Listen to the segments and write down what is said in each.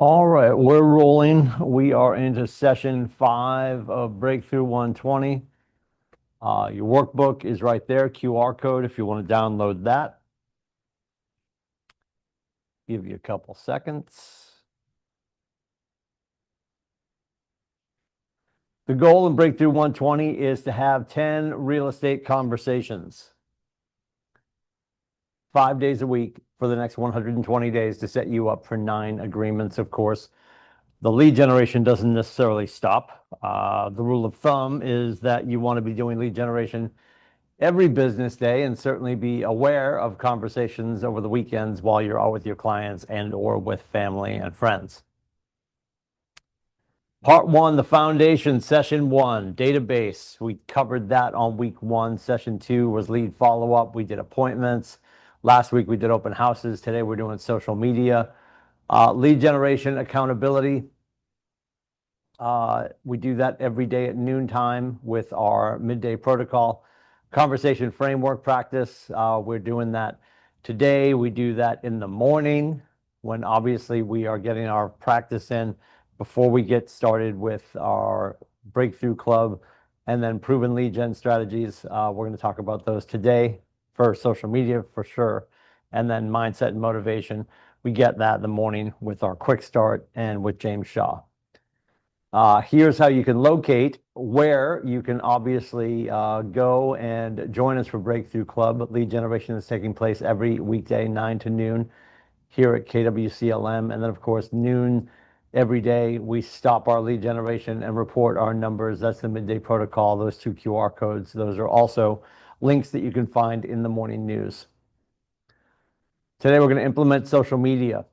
All right, we're rolling. We are into session 5 of Breakthrough 120. Your workbook is right there, QR code if you want to download that. Give you a couple seconds. The goal in Breakthrough 120 is to have 10 real estate conversations, 5 days a week for the next 120 days to set you up for 9 agreements, of course. The lead generation doesn't necessarily stop. The rule of thumb is that you want to be doing lead generation every business day and certainly be aware of conversations over the weekends while you're out with your clients and or with family and friends. Part 1, the foundation, session 1, database. We covered that on week 1. Session 2 was lead follow-up. We did appointments. Last week we did open houses. Today we're doing social media. Lead generation, accountability. We do that every day at noontime with our midday protocol. Conversation framework practice, we're doing that today. We do that in the morning when obviously we are getting our practice in before we get started with our Breakthrough Club, and then proven lead gen strategies. We're going to talk about those today for social media for sure, and then mindset and motivation. We get that in the morning with our quick start and with James Shaw. Here's how you can locate where you can obviously go and join us for Breakthrough Club. Lead generation is taking place every weekday, 9 to noon here at KWCLM. And then, of course, noon every day, we stop our lead generation and report our numbers. That's the midday protocol, those 2 QR codes. Those are also links that you can find in the morning news. Today, we're going to implement social media.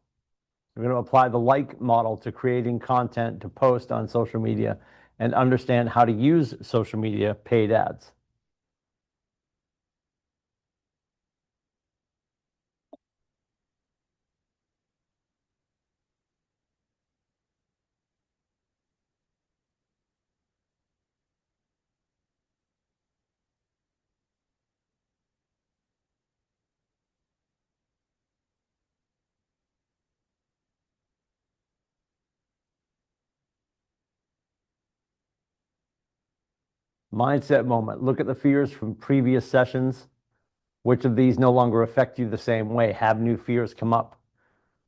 We're going to apply the like model to creating content to post on social media and understand how to use social media paid ads. Mindset moment. Look at the fears from previous sessions. Which of these no longer affect you the same way? Have new fears come up?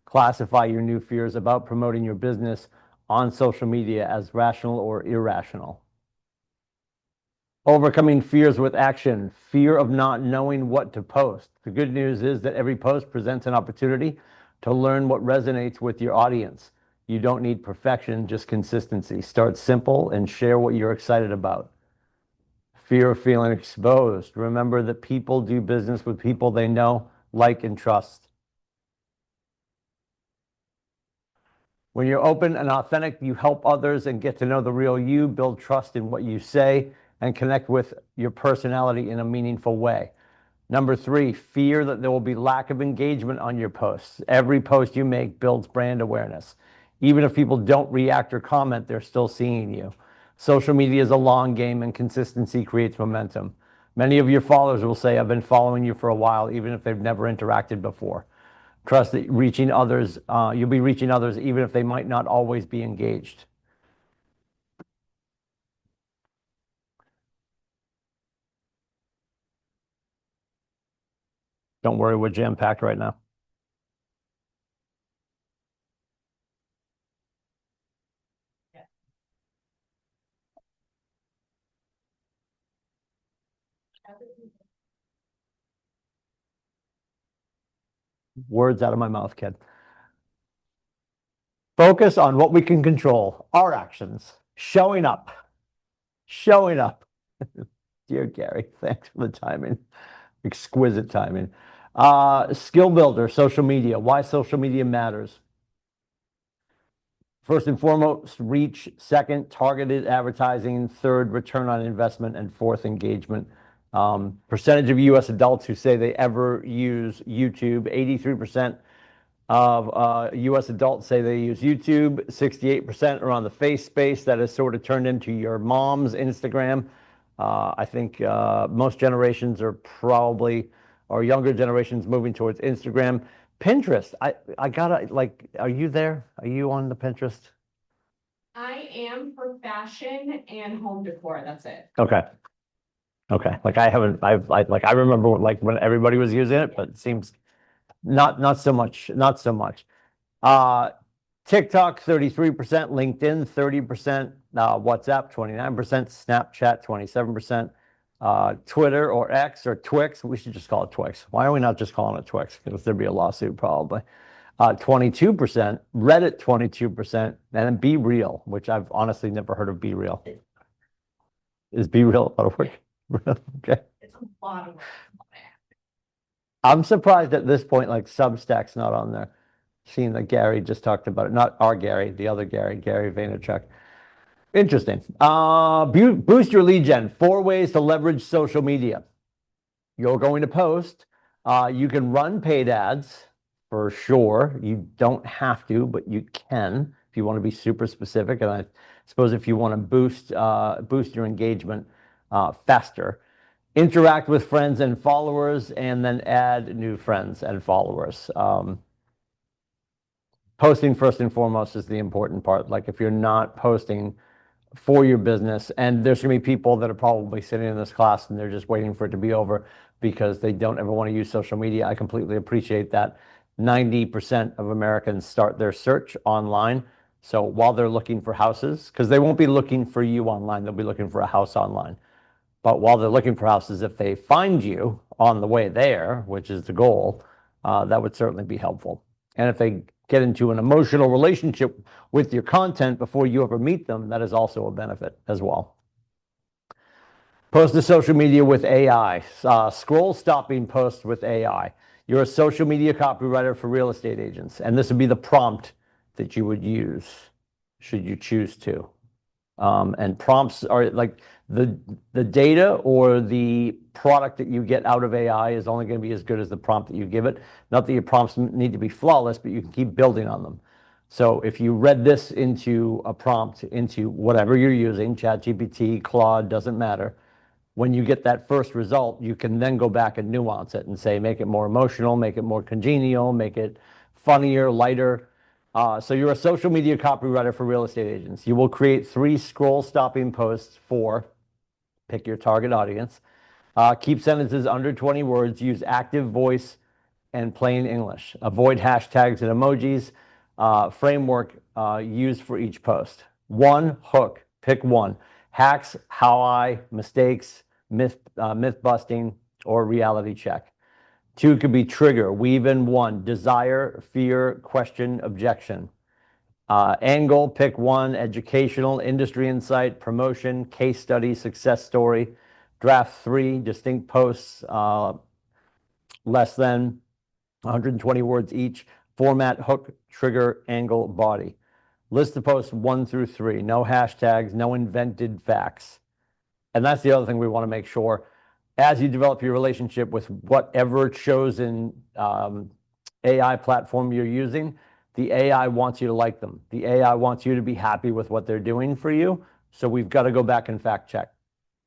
Classify your new fears about promoting your business on social media as rational or irrational. Overcoming fears with action. Fear of not knowing what to post. The good news is that every post presents an opportunity to learn what resonates with your audience. You don't need perfection, just consistency. Start simple and share what you're excited about. Fear of feeling exposed. Remember that people do business with people they know, like, and trust. When you're open and authentic, you help others and get to know the real you, build trust in what you say, and connect with your personality in a meaningful way. Number 3, fear that there will be lack of engagement on your posts. Every post you make builds brand awareness. Even if people don't react or comment, they're still seeing you. Social media is a long game and consistency creates momentum. Many of your followers will say, I've been following you for a while, even if they've never interacted before. Trust that reaching others, you'll be reaching others even if they might not always be engaged. Don't worry, we're jam-packed right now. Words out of my mouth, kid. Focus on what we can control, our actions, showing up. Showing up. Dear Gary, thanks for the timing. Exquisite timing. Skill builder, social media. Why social media matters. First and foremost, reach. Second, targeted advertising. Third, return on investment. And fourth, engagement. Percentage of US adults who say they ever use YouTube. 83% of US adults say they use YouTube. 68% are on the face space. That has sort of turned into your mom's Instagram. I think most generations are probably, or younger generations, moving towards Instagram. Pinterest. I gotta like, are you there? Are you on the Pinterest? I am for fashion and home decor. That's it. Okay. Okay. Like I haven't, like I remember like when everybody was using it, but it seems not so much, not so much. Uh, TikTok 33%, LinkedIn 30%, WhatsApp 29%, Snapchat 27%, Twitter or X or Twix. We should just call it Twix. Why are we not just calling it Twix? Because there'd be a lawsuit probably. 22%, Reddit 22%, and then Be Real, which I've honestly never heard of Be Real. Is Be Real a lot of work? Okay. It's a lot of work. I'm surprised at this point, like Substack's not on there. Seeing that Gary just talked about it, not our Gary, the other Gary, Gary Vaynerchuk. Interesting. Boost your lead gen. 4 ways to leverage social media. You're going to post. You can run paid ads for sure. You don't have to, but you can if you want to be super specific. And I suppose if you want to boost your engagement faster. Interact with friends and followers, and then add new friends and followers. Posting first and foremost is the important part. Like if you're not posting for your business, and there's going to be people that are probably sitting in this class and they're just waiting for it to be over because they don't ever want to use social media. I completely appreciate that. 90% of Americans start their search online. So while they're looking for houses, because they won't be looking for you online, they'll be looking for a house online. But while they're looking for houses, if they find you on the way there, which is the goal, that would certainly be helpful. And if they get into an emotional relationship with your content before you ever meet them, that is also a benefit as well. Post to social media with AI. Scroll stopping posts with AI. You're a social media copywriter for real estate agents, and this would be the prompt that you would use should you choose to. And prompts are like the data or the product that you get out of AI is only going to be as good as the prompt that you give it. Not that your prompts need to be flawless, but you can keep building on them. So if you read this into a prompt, into whatever you're using, ChatGPT, Claude, doesn't matter. When you get that first result, you can then go back and nuance it and say, make it more emotional, make it more congenial, make it funnier, lighter. So you're a social media copywriter for real estate agents. You will create 3 scroll stopping posts for, pick your target audience. Keep sentences under 20 words. Use active voice and plain English. Avoid hashtags and emojis. Framework used for each post. 1, hook. Pick 1. Hacks, how I, mistakes, myth busting, or reality check. 2 could be trigger. Weave in 1. Desire, fear, question, objection. Angle, pick 1. Educational, industry insight, promotion, case study, success story. Draft 3. Distinct posts, less than 120 words each. Format, hook, trigger, angle, body. List the posts 1 through 3. No hashtags, no invented facts. And that's the other thing we want to make sure as you develop your relationship with whatever chosen AI platform you're using. The AI wants you to like them. The AI wants you to be happy with what they're doing for you. So we've got to go back and fact check.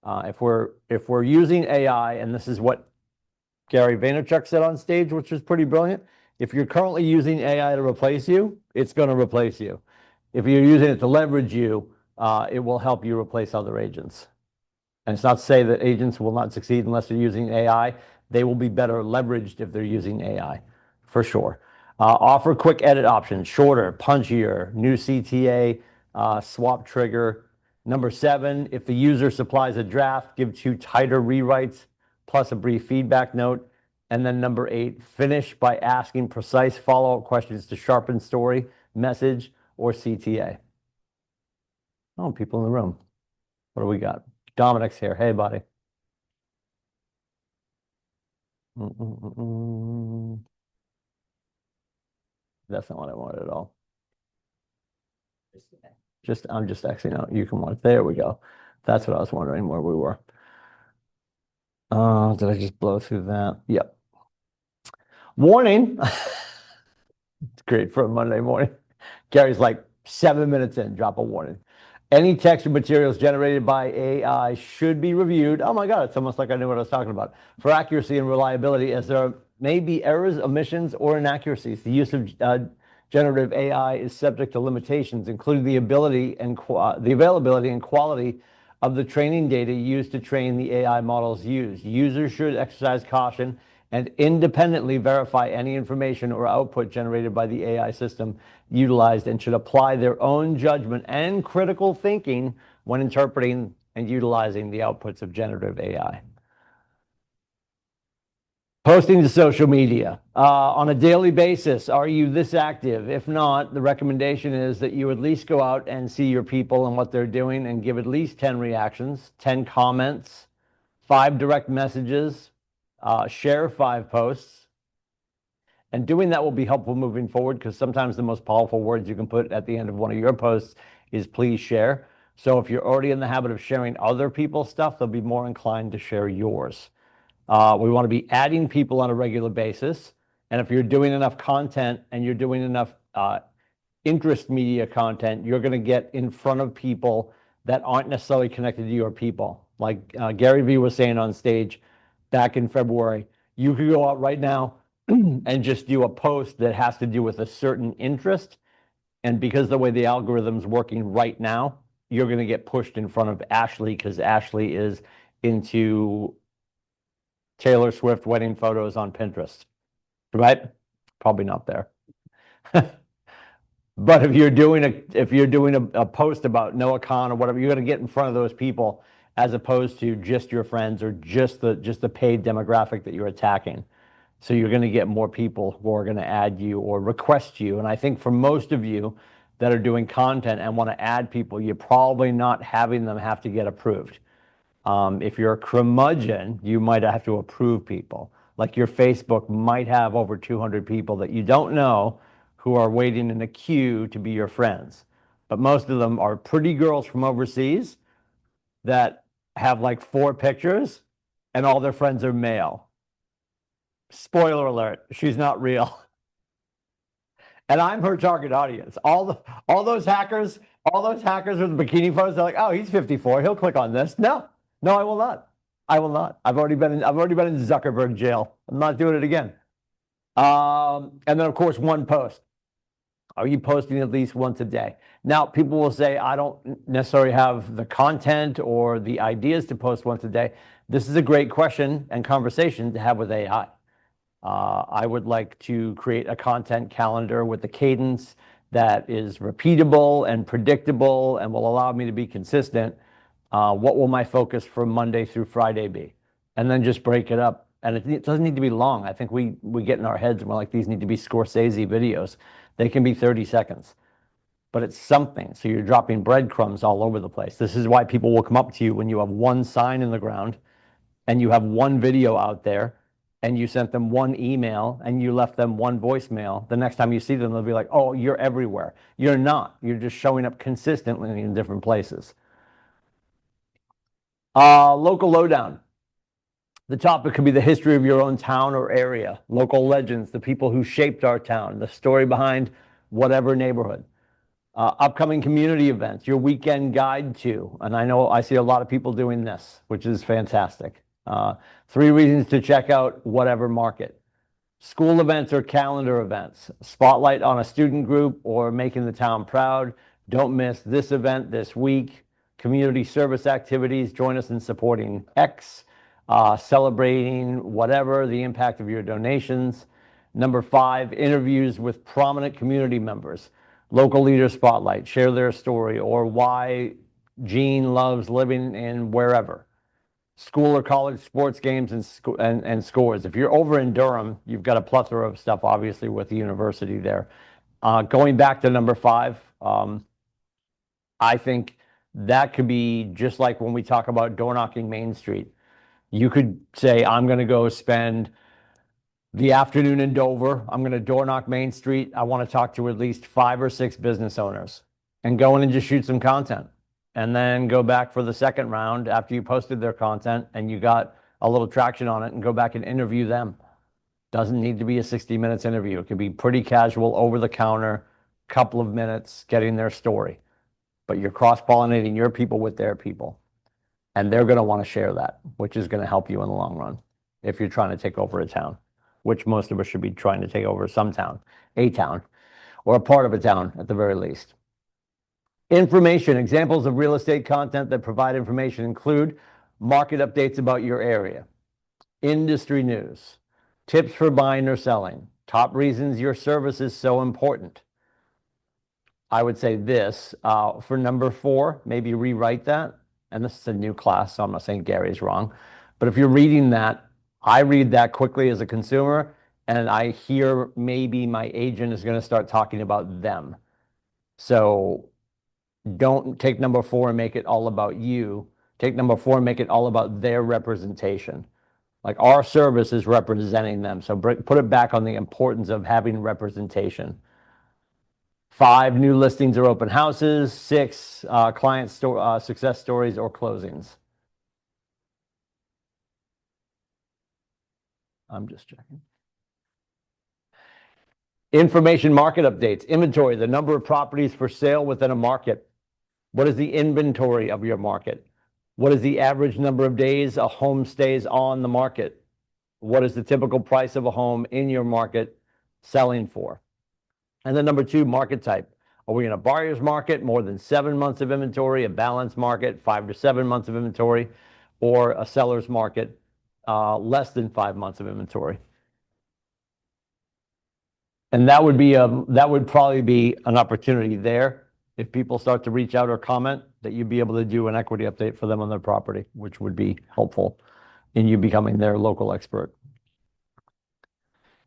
If we're using AI, and this is what Gary Vaynerchuk said on stage, which was pretty brilliant. If you're currently using AI to replace you, it's going to replace you. If you're using it to leverage you, it will help you replace other agents. And it's not to say that agents will not succeed unless they're using AI. They will be better leveraged if they're using AI, for sure. Offer quick edit options, shorter, punchier, new CTA, swap trigger. Number 7, if the user supplies a draft, give 2 tighter rewrites plus a brief feedback note. And then number 8, finish by asking precise follow-up questions to sharpen story, message, or CTA. Oh, people in the room. What do we got? Dominic's here. Hey, buddy. That's not what I wanted at all. I'm just Xing out. You can watch. There we go. That's what I was wondering where we were. Did I just blow through that? Yep. Warning. It's great for a Monday morning. Gary's like 7 minutes in, drop a warning. Any text or materials generated by AI should be reviewed. Oh my God, it's almost like I knew what I was talking about. For accuracy and reliability, as there may be errors, omissions, or inaccuracies. The use of generative AI is subject to limitations, including the ability and the availability and quality of the training data used to train the AI models used. Users should exercise caution and independently verify any information or output generated by the AI system utilized, and should apply their own judgment and critical thinking when interpreting and utilizing the outputs of generative AI. Posting to social media on a daily basis. Are you this active? If not, the recommendation is that you at least go out and see your people and what they're doing and give at least 10 reactions, 10 comments, 5 direct messages, share 5 posts. And doing that will be helpful moving forward, because sometimes the most powerful words you can put at the end of one of your posts is please share. So if you're already in the habit of sharing other people's stuff, they'll be more inclined to share yours. We want to be adding people on a regular basis. And if you're doing enough content and you're doing enough interest media content, you're going to get in front of people that aren't necessarily connected to your people. Like Gary Vee was saying on stage back in February, you could go out right now and just do a post that has to do with a certain interest. And because the way the algorithm's working right now, you're going to get pushed in front of Ashley, because Ashley is into Taylor Swift wedding photos on Pinterest, right? Probably not there. But if you're doing a post about Noah Khan or whatever, you're going to get in front of those people, as opposed to just your friends or just the paid demographic that you're attacking. So you're going to get more people who are going to add you or request you. And I think for most of you that are doing content and want to add people, you're probably not having them have to get approved. If you're a curmudgeon, you might have to approve people. Like your Facebook might have over 200 people that you don't know who are waiting in a queue to be your friends. But most of them are pretty girls from overseas that have like 4 pictures and all their friends are male. Spoiler alert, she's not real. And I'm her target audience. All those hackers with the bikini photos, they're like, oh, he's 54, he'll click on this. No, I will not. I will not. I've already been in Zuckerberg jail. I'm not doing it again. And then of course, one post. Are you posting at least once a day? Now, people will say, I don't necessarily have the content or the ideas to post once a day. This is a great question and conversation to have with AI. I would like to create a content calendar with a cadence that is repeatable and predictable and will allow me to be consistent. What will my focus from Monday through Friday be? And then just break it up. And it doesn't need to be long. I think we get in our heads and we're like, these need to be Scorsese videos. They can be 30 seconds. But it's something. So you're dropping breadcrumbs all over the place. This is why people will come up to you when you have one sign in the ground and you have one video out there, and you sent them one email and you left them one voicemail. The next time you see them, they'll be like, oh, you're everywhere. You're not. You're just showing up consistently in different places. Local lowdown. The topic could be the history of your own town or area, local legends, the people who shaped our town, the story behind whatever neighborhood. Upcoming community events, your weekend guide to, and I know I see a lot of people doing this, which is fantastic. 3 reasons to check out whatever market. School events or calendar events. Spotlight on a student group or making the town proud. Don't miss this event this week. Community service activities. Join us in supporting X. Celebrating whatever, the impact of your donations. Number 5, interviews with prominent community members. Local leader spotlight. Share their story or why Gene loves living in wherever. School or college sports games and scores. If you're over in Durham, you've got a plethora of stuff, obviously, with the university there. Going back to number 5, I think that could be just like when we talk about door knocking Main Street. You could say, I'm going to go spend the afternoon in Dover. I'm going to door knock Main Street. I want to talk to at least 5 or 6 business owners and go in and just shoot some content. And then go back for the second round after you posted their content and you got a little traction on it, and go back and interview them. Doesn't need to be a 60 minutes interview. It could be pretty casual, over the counter, couple of minutes, getting their story. But you're cross-pollinating your people with their people. And they're going to want to share that, which is going to help you in the long run if you're trying to take over a town. which most of us should be trying to take over some town, a town, or a part of a town at the very least. Information, examples of real estate content that provide information include market updates about your area, industry news, tips for buying or selling, top reasons your service is so important. I would say this for number 4, maybe rewrite that. And this is a new class, so I'm not saying Gary's wrong. But if you're reading that, I read that quickly as a consumer, and I hear maybe my agent is going to start talking about them. So don't take number 4 and make it all about you. Take number 4 and make it all about their representation. Like our service is representing them. So put it back on the importance of having representation. 5, new listings or open houses. 6, client success stories or closings. I'm just checking. Information market updates. Inventory, the number of properties for sale within a market. What is the inventory of your market? What is the average number of days a home stays on the market? What is the typical price of a home in your market selling for? And then number 2, market type. Are we in a buyer's market, more than 7 months of inventory, a balanced market, 5 to 7 months of inventory, or a seller's market, less than 5 months of inventory? And that would probably be an opportunity there if people start to reach out or comment, that you'd be able to do an equity update for them on their property, which would be helpful in you becoming their local expert.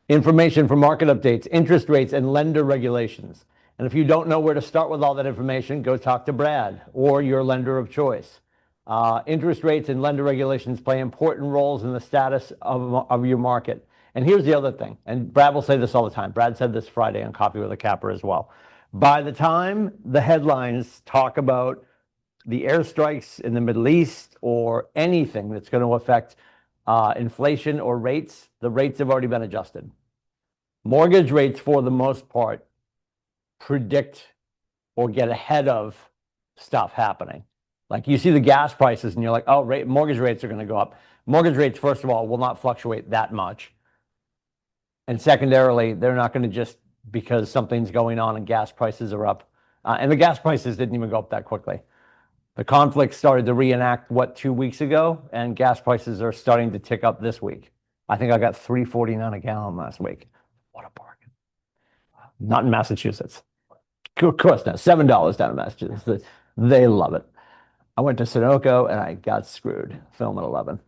Information for market updates, interest rates, and lender regulations. And if you don't know where to start with all that information, go talk to Brad or your lender of choice. Interest rates and lender regulations play important roles in the status of your market. And here's the other thing, and Brad will say this all the time. Brad said this Friday on Coffee with a Capper as well. By the time the headlines talk about the airstrikes in the Middle East or anything that's going to affect inflation or rates, the rates have already been adjusted. Mortgage rates, for the most part, predict or get ahead of stuff happening. Like you see the gas prices and you're like, oh, mortgage rates are going to go up. Mortgage rates, first of all, will not fluctuate that much. And secondarily, they're not going to just because something's going on and gas prices are up. And the gas prices didn't even go up that quickly. The conflict started to reenact, 2 weeks ago, and gas prices are starting to tick up this week. I think I got $3.49 a gallon last week. What a bargain. Not in Massachusetts. Of course not. $7 down in Massachusetts. They love it. I went to Sunoco and I got screwed. Film at 11.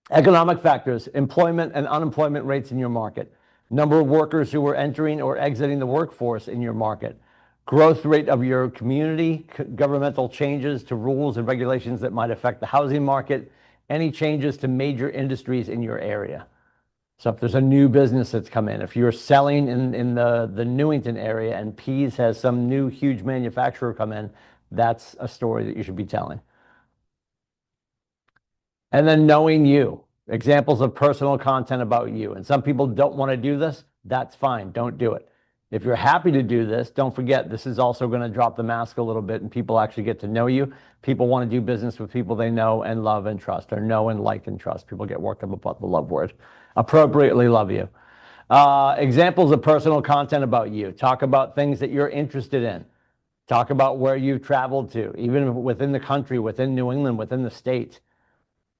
Economic factors, employment and unemployment rates in your market, number of workers who are entering or exiting the workforce in your market, growth rate of your community, governmental changes to rules and regulations that might affect the housing market, any changes to major industries in your area. So if there's a new business that's come in, if you're selling in the Newington area and Pease has some new huge manufacturer come in, that's a story that you should be telling. And then knowing you, examples of personal content about you. And some people don't want to do this. That's fine. Don't do it. If you're happy to do this, don't forget, this is also going to drop the mask a little bit and people actually get to know you. People want to do business with people they know and love and trust, or know and like and trust. People get worked up about the love word. Appropriately love you. Examples of personal content about you. Talk about things that you're interested in. Talk about where you've traveled to, even within the country, within New England, within the state.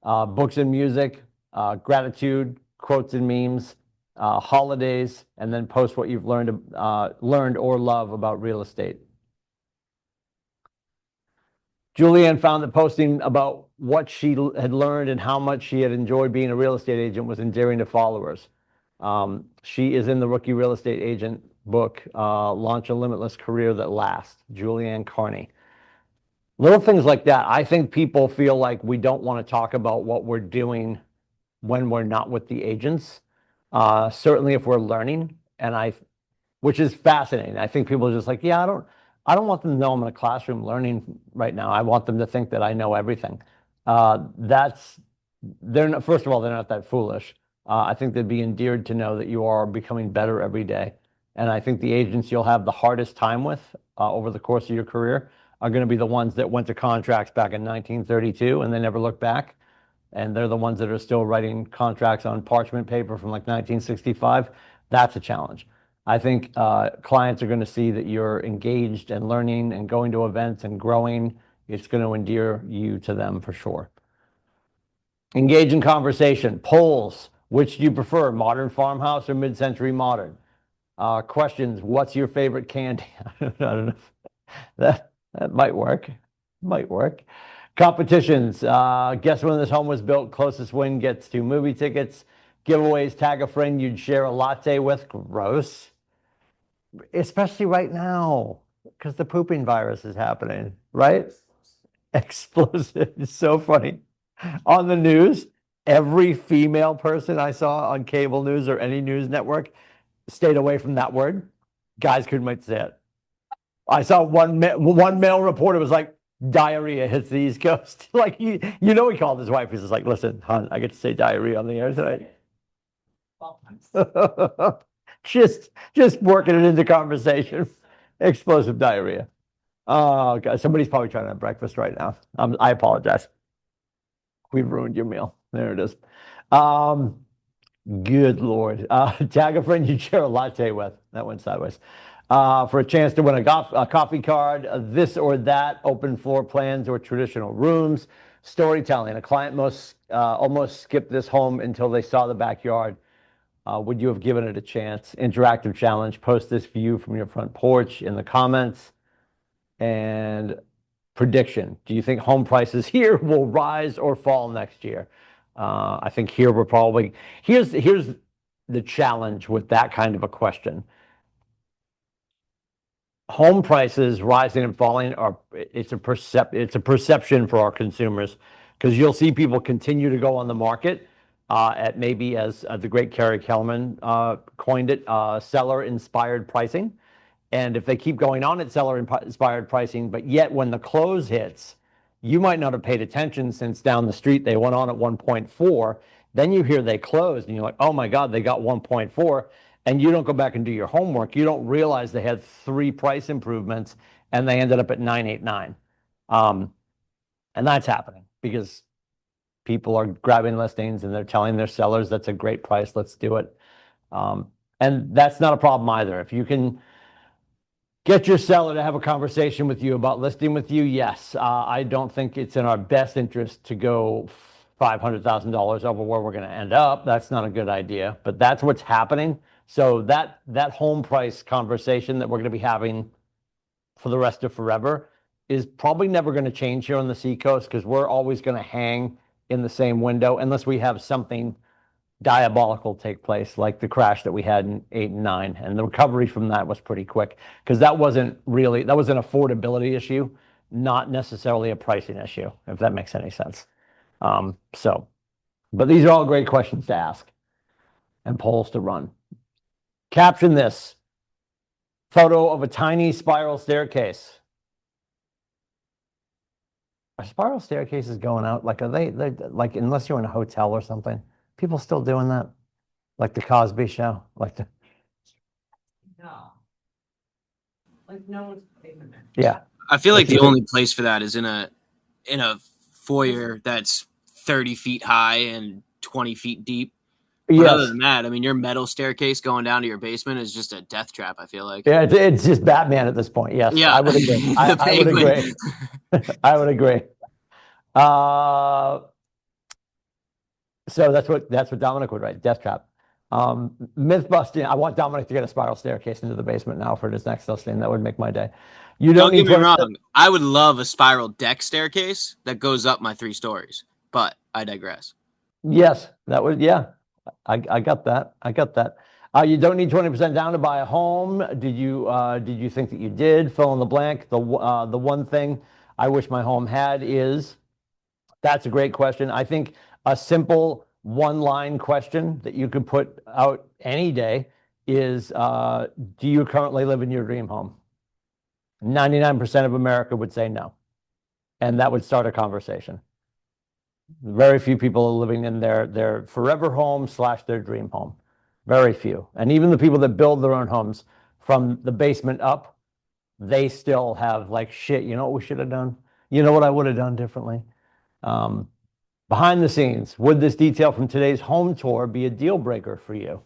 Books and music, gratitude, quotes and memes, holidays, and then post what you've learned or love about real estate. Julianne found that posting about what she had learned and how much she had enjoyed being a real estate agent was endearing to followers. She is in the Rookie Real Estate Agent book, Launch a Limitless Career That Lasts, Julianne Carney. Little things like that. I think people feel like we don't want to talk about what we're doing when we're not with the agents. Certainly if we're learning, which is fascinating. I think people are just like, yeah, I don't want them to know I'm in a classroom learning right now. I want them to think that I know everything. First of all, they're not that foolish. I think they'd be endeared to know that you are becoming better every day. And I think the agents you'll have the hardest time with over the course of your career are going to be the ones that went to contracts back in 1932 and they never looked back. and they're the ones that are still writing contracts on parchment paper from like 1965, that's a challenge. I think clients are going to see that you're engaged and learning and going to events and growing. It's going to endear you to them for sure. Engage in conversation. Polls. Which do you prefer, modern farmhouse or mid-century modern? Questions. What's your favorite candy? I don't know. That might work. Might work. Competitions. Guess when this home was built. Closest win gets 2 movie tickets. Giveaways. Tag a friend you'd share a latte with. Gross. Especially right now, because the pooping virus is happening, right? Explosive. It's so funny. On the news, every female person I saw on cable news or any news network stayed away from that word. Guys couldn't say it. I saw one male reporter was like, diarrhea hits the East Coast. Like, he called his wife. He's just like, listen, hon, I get to say diarrhea on the air tonight. Just working it into conversation. Explosive diarrhea. Oh, God. Somebody's probably trying to have breakfast right now. I apologize. We've ruined your meal. There it is. Good Lord. Tag a friend you share a latte with. That went sideways. For a chance to win a coffee card, this or that, open floor plans or traditional rooms. Storytelling. A client almost skipped this home until they saw the backyard. Would you have given it a chance? Interactive challenge. Post this view from your front porch in the comments. And prediction. Do you think home prices here will rise or fall next year? I think here we're probably, here's the challenge with that kind of a question. Home prices rising and falling it's a perception for our consumers, because you'll see people continue to go on the market at maybe, as the great Carrie Kellerman coined it, seller-inspired pricing. And if they keep going on at seller-inspired pricing, but yet when the close hits, you might not have paid attention since down the street they went on at 1.4. Then you hear they closed, and you're like, oh my God, they got 1.4. And you don't go back and do your homework. You don't realize they had 3 price improvements, and they ended up at 989. And that's happening because people are grabbing listings and they're telling their sellers that's a great price, let's do it. And that's not a problem either. If you can get your seller to have a conversation with you about listing with you, yes. I don't think it's in our best interest to go $500,000 over where we're going to end up. That's not a good idea, but that's what's happening. So that home price conversation that we're going to be having for the rest of forever is probably never going to change here on the Seacoast, because we're always going to hang in the same window unless we have something diabolical take place, like the crash that we had in 8 and 9. And the recovery from that was pretty quick, because that was an affordability issue, not necessarily a pricing issue, if that makes any sense. But these are all great questions to ask and polls to run. Caption this: photo of a tiny spiral staircase. Are spiral staircases going out? Like, are they like, unless you're in a hotel or something, people still doing that? Like the Cosby Show? No. Like, no one's putting them in. Yeah. I feel like the only place for that is in a foyer that's 30 feet high and 20 feet deep. But Yes. Other than that, I mean, your metal staircase going down to your basement is just a death trap, I feel like. Yeah, it's just Batman at this point. Yes, Yeah. I would agree. I would agree. I would agree. So that's what Dominic would write, death trap. Myth busting. I want Dominic to get a spiral staircase into the basement now for his next listing. That would make my day. Don't get me wrong. I would love a spiral deck staircase that goes up my 3 stories, but I digress. Yes, that would, yeah. I got that. You don't need 20% down to buy a home. Did you think that you did? Fill in the blank. The one thing I wish my home had is, that's a great question. I think a simple 1-line question that you could put out any day is, do you currently live in your dream home? 99% of America would say no. And that would start a conversation. Very few people are living in their forever home / their dream home. Very few. And even the people that build their own homes from the basement up, they still have like, shit, you know what we should have done? You know what I would have done differently? Behind the scenes, would this detail from today's home tour be a deal breaker for you?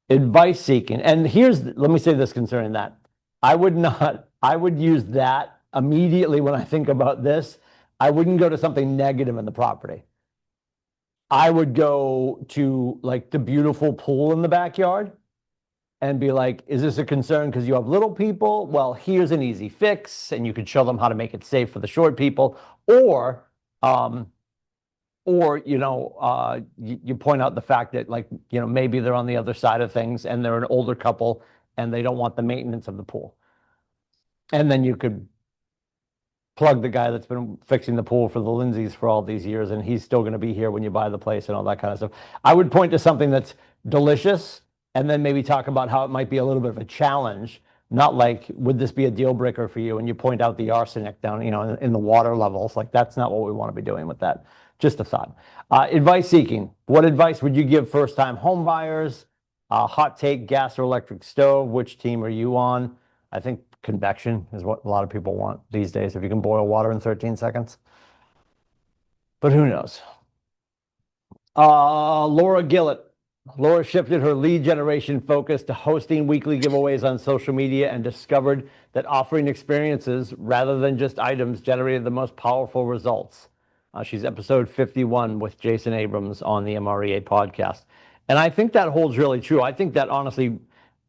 Advice seeking. And let me say this concerning that. I would use that immediately when I think about this. I wouldn't go to something negative in the property. I would go to like the beautiful pool in the backyard and be like, is this a concern because you have little people? Well, here's an easy fix, and you could show them how to make it safe for the short people. Or you point out the fact that, like, maybe they're on the other side of things and they're an older couple and they don't want the maintenance of the pool. And then you could plug the guy that's been fixing the pool for the Lindsays for all these years, and he's still going to be here when you buy the place and all that kind of stuff. I would point to something that's delicious and then maybe talk about how it might be a little bit of a challenge, not like, would this be a deal breaker for you? And you point out the arsenic down, in the water levels. Like, that's not what we want to be doing with that. Just a thought. Advice seeking. What advice would you give first-time home buyers? Hot take, gas or electric stove. Which team are you on? I think convection is what a lot of people want these days, if you can boil water in 13 seconds. But who knows? Laura Gillett. Laura shifted her lead generation focus to hosting weekly giveaways on social media and discovered that offering experiences rather than just items generated the most powerful results. She's episode 51 with Jason Abrams on the MREA podcast. And I think that holds really true. I think that honestly,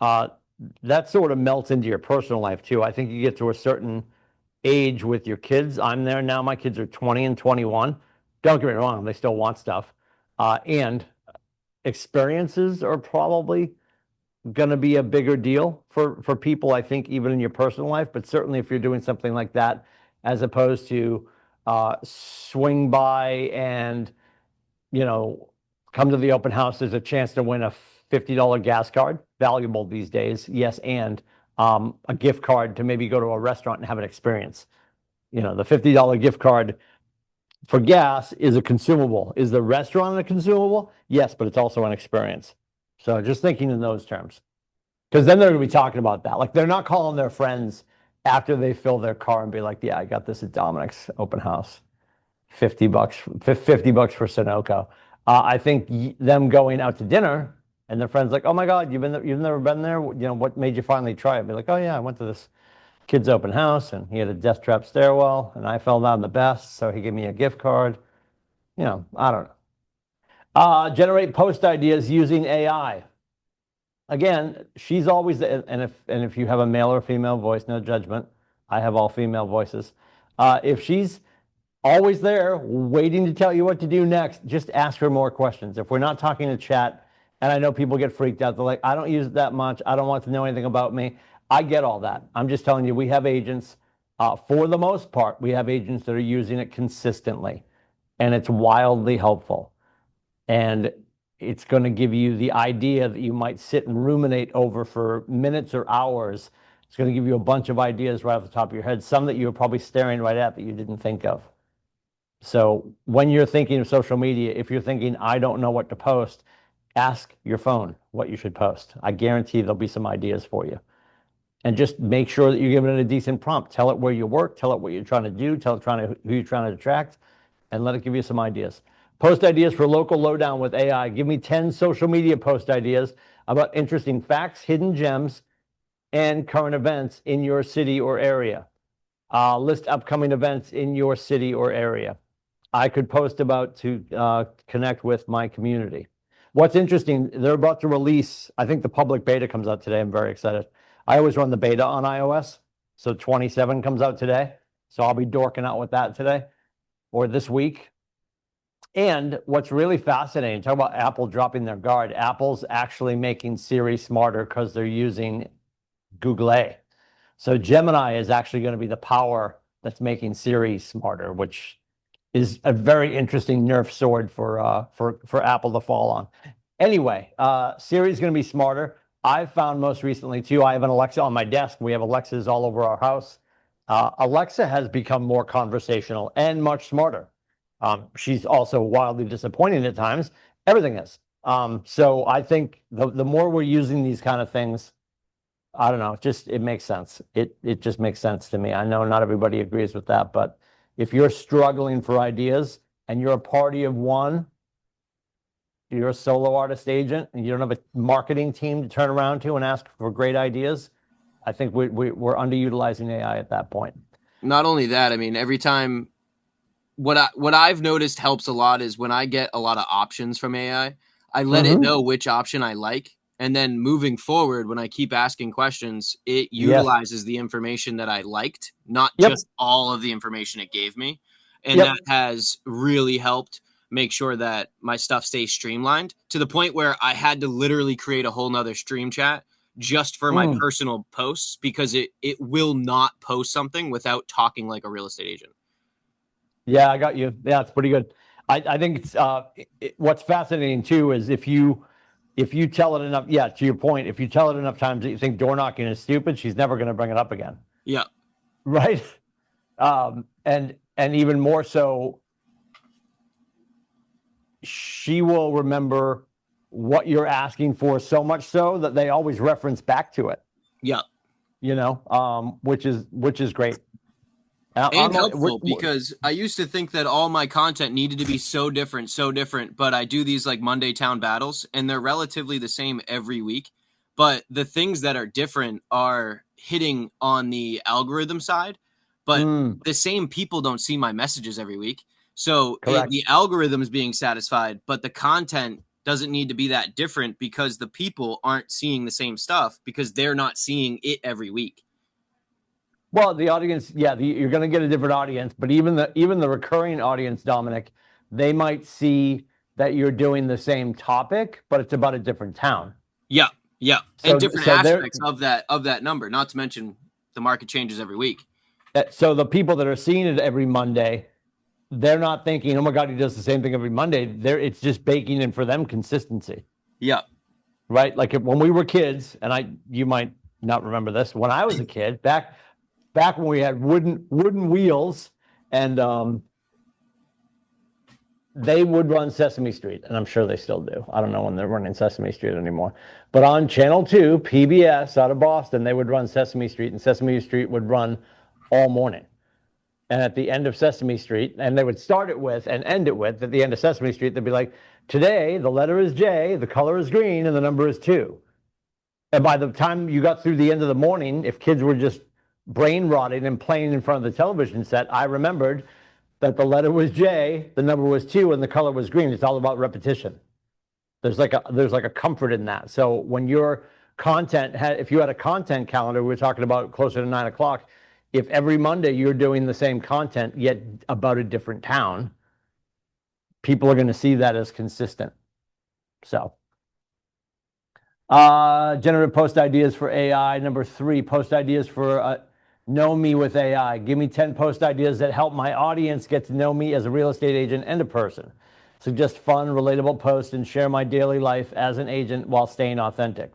that sort of melts into your personal life too. I think you get to a certain age with your kids. I'm there now. My kids are 20 and 21. Don't get me wrong, they still want stuff. And experiences are probably going to be a bigger deal for people, I think, even in your personal life. But certainly if you're doing something like that, as opposed to swing by and, come to the open house, there's a chance to win a $50 gas card, valuable these days, yes, and a gift card to maybe go to a restaurant and have an experience. The $50 gift card for gas is a consumable. Is the restaurant a consumable? Yes, but it's also an experience. So just thinking in those terms, because then they're going to be talking about that. Like, they're not calling their friends after they fill their car and be like, yeah, I got this at Dominic's open house, $50 for Sunoco. I think them going out to dinner and their friends like, oh my God, you've never been there? What made you finally try it? Be like, oh yeah, I went to this kid's open house and he had a death trap stairwell and I fell down the best, so he gave me a gift card. I don't know. Generate post ideas using AI. Again, she's always, and if you have a male or female voice, no judgment. I have all female voices. If she's always there waiting to tell you what to do next, just ask her more questions. If we're not talking to chat, and I know people get freaked out, they're like, I don't use it that much, I don't want to know anything about me. I get all that. I'm just telling you, we have agents, for the most part, we have agents that are using it consistently, and it's wildly helpful. And it's going to give you the idea that you might sit and ruminate over for minutes or hours. It's going to give you a bunch of ideas right off the top of your head, some that you were probably staring right at that you didn't think of. So when you're thinking of social media, if you're thinking, I don't know what to post, ask your phone what you should post. I guarantee there'll be some ideas for you. And just make sure that you're giving it a decent prompt. Tell it where you work, tell it what you're trying to do, tell it who you're trying to attract, and let it give you some ideas. Post ideas for local lowdown with AI. Give me 10 social media post ideas about interesting facts, hidden gems, and current events in your city or area. List upcoming events in your city or area. I could post about to connect with my community. What's interesting, they're about to release, I think the public beta comes out today. I'm very excited. I always run the beta on iOS. So 27 comes out today. So I'll be dorking out with that today or this week. And what's really fascinating, talk about Apple dropping their guard. Apple's actually making Siri smarter because they're using Google A. So Gemini is actually going to be the power that's making Siri smarter, which is a very interesting Nerf sword for Apple to fall on. Anyway, Siri is going to be smarter. I've found most recently too, I have an Alexa on my desk. We have Alexas all over our house. Alexa has become more conversational and much smarter. She's also wildly disappointing at times. Everything is. So I think the more we're using these kind of things, I don't know, it makes sense. It just makes sense to me. I know not everybody agrees with that, but if you're struggling for ideas and you're a party of one, you're a solo artist agent, and you don't have a marketing team to turn around to and ask for great ideas, I think we're underutilizing AI at that point. Not only that, I mean, every time what I've noticed helps a lot is when I get a lot of options from AI, I let it know which option I like. And then moving forward, when I keep asking questions, it utilizes the information that I liked, not just all of the information it gave me. And that has really helped make sure that my stuff stays streamlined to the point where I had to literally create a whole nother stream chat just for my personal posts, because it will not post something without talking like a real estate agent. Yeah, I got you. Yeah, it's pretty good. I think it's what's fascinating too is if you tell it enough, yeah, to your point, if you tell it enough times that you think door knocking is stupid, she's never going to bring it up again. Yeah. Right. And even more so, she will remember what you're asking for, so much so that they always reference back to it. Yeah. You know, which is great. And helpful, because I used to think that all my content needed to be so different, but I do these like Monday Town Battles, and they're relatively the same every week. But the things that are different are hitting on the algorithm side, but the same people don't see my messages every week. So the algorithm is being satisfied, but the content doesn't need to be that different because the people aren't seeing the same stuff because they're not seeing it every week. Well, the audience, yeah, you're going to get a different audience, but even the recurring audience, Dominic, they might see that you're doing the same topic, but it's about a different town. Yeah, yeah, so, and different aspects of that number. Not to mention the market changes every week. So the people that are seeing it every Monday, they're not thinking, "Oh my God, he does the same thing every Monday." It's just baking in for them consistency. Yeah, right. Like when we were kids, and you might not remember this. When I was a kid, back when we had wooden wheels, and they would run Sesame Street, and I'm sure they still do. I don't know when they're running Sesame Street anymore. But on Channel 2, PBS out of Boston, they would run Sesame Street, and Sesame Street would run all morning. And at the end of Sesame Street, and they would start it with and end it with, at the end of Sesame Street, they'd be like, "Today, the letter is J, the color is green, and the number is 2. And by the time you got through the end of the morning, if kids were just brain rotting and playing in front of the television set, I remembered that the letter was J, the number was 2, and the color was green. It's all about repetition. There's like a comfort in that. So when your content if you had a content calendar, we were talking about closer to 9 o'clock, if every Monday you're doing the same content yet about a different town, people are going to see that as consistent. So generative post ideas for AI. Number 3, post ideas for know me with AI. Give me 10 post ideas that help my audience get to know me as a real estate agent and a person. Suggest fun, relatable posts and share my daily life as an agent while staying authentic.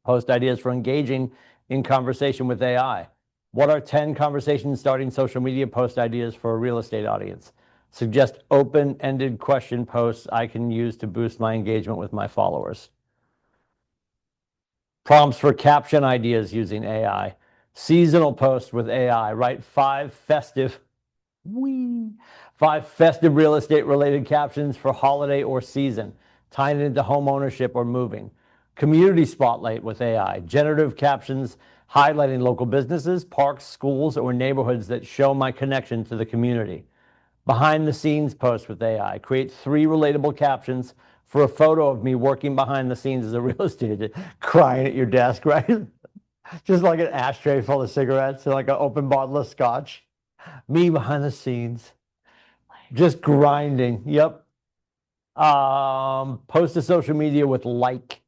Post ideas for engaging in conversation with AI. What are 10 conversation starting social media post ideas for a real estate audience? Suggest open-ended question posts I can use to boost my engagement with my followers. Prompts for caption ideas using AI. Seasonal posts with AI. Write 5 festive real estate related captions for holiday or season, tying it into home ownership or moving. Community spotlight with AI. Generative captions highlighting local businesses, parks, schools, or neighborhoods that show my connection to the community. Behind the scenes post with AI. Create 3 relatable captions for a photo of me working behind the scenes as a real estate agent, crying at your desk, right? Just like an ashtray full of cigarettes and like an open bottle of scotch. Me behind the scenes, just grinding. Yep. Post to social media with like.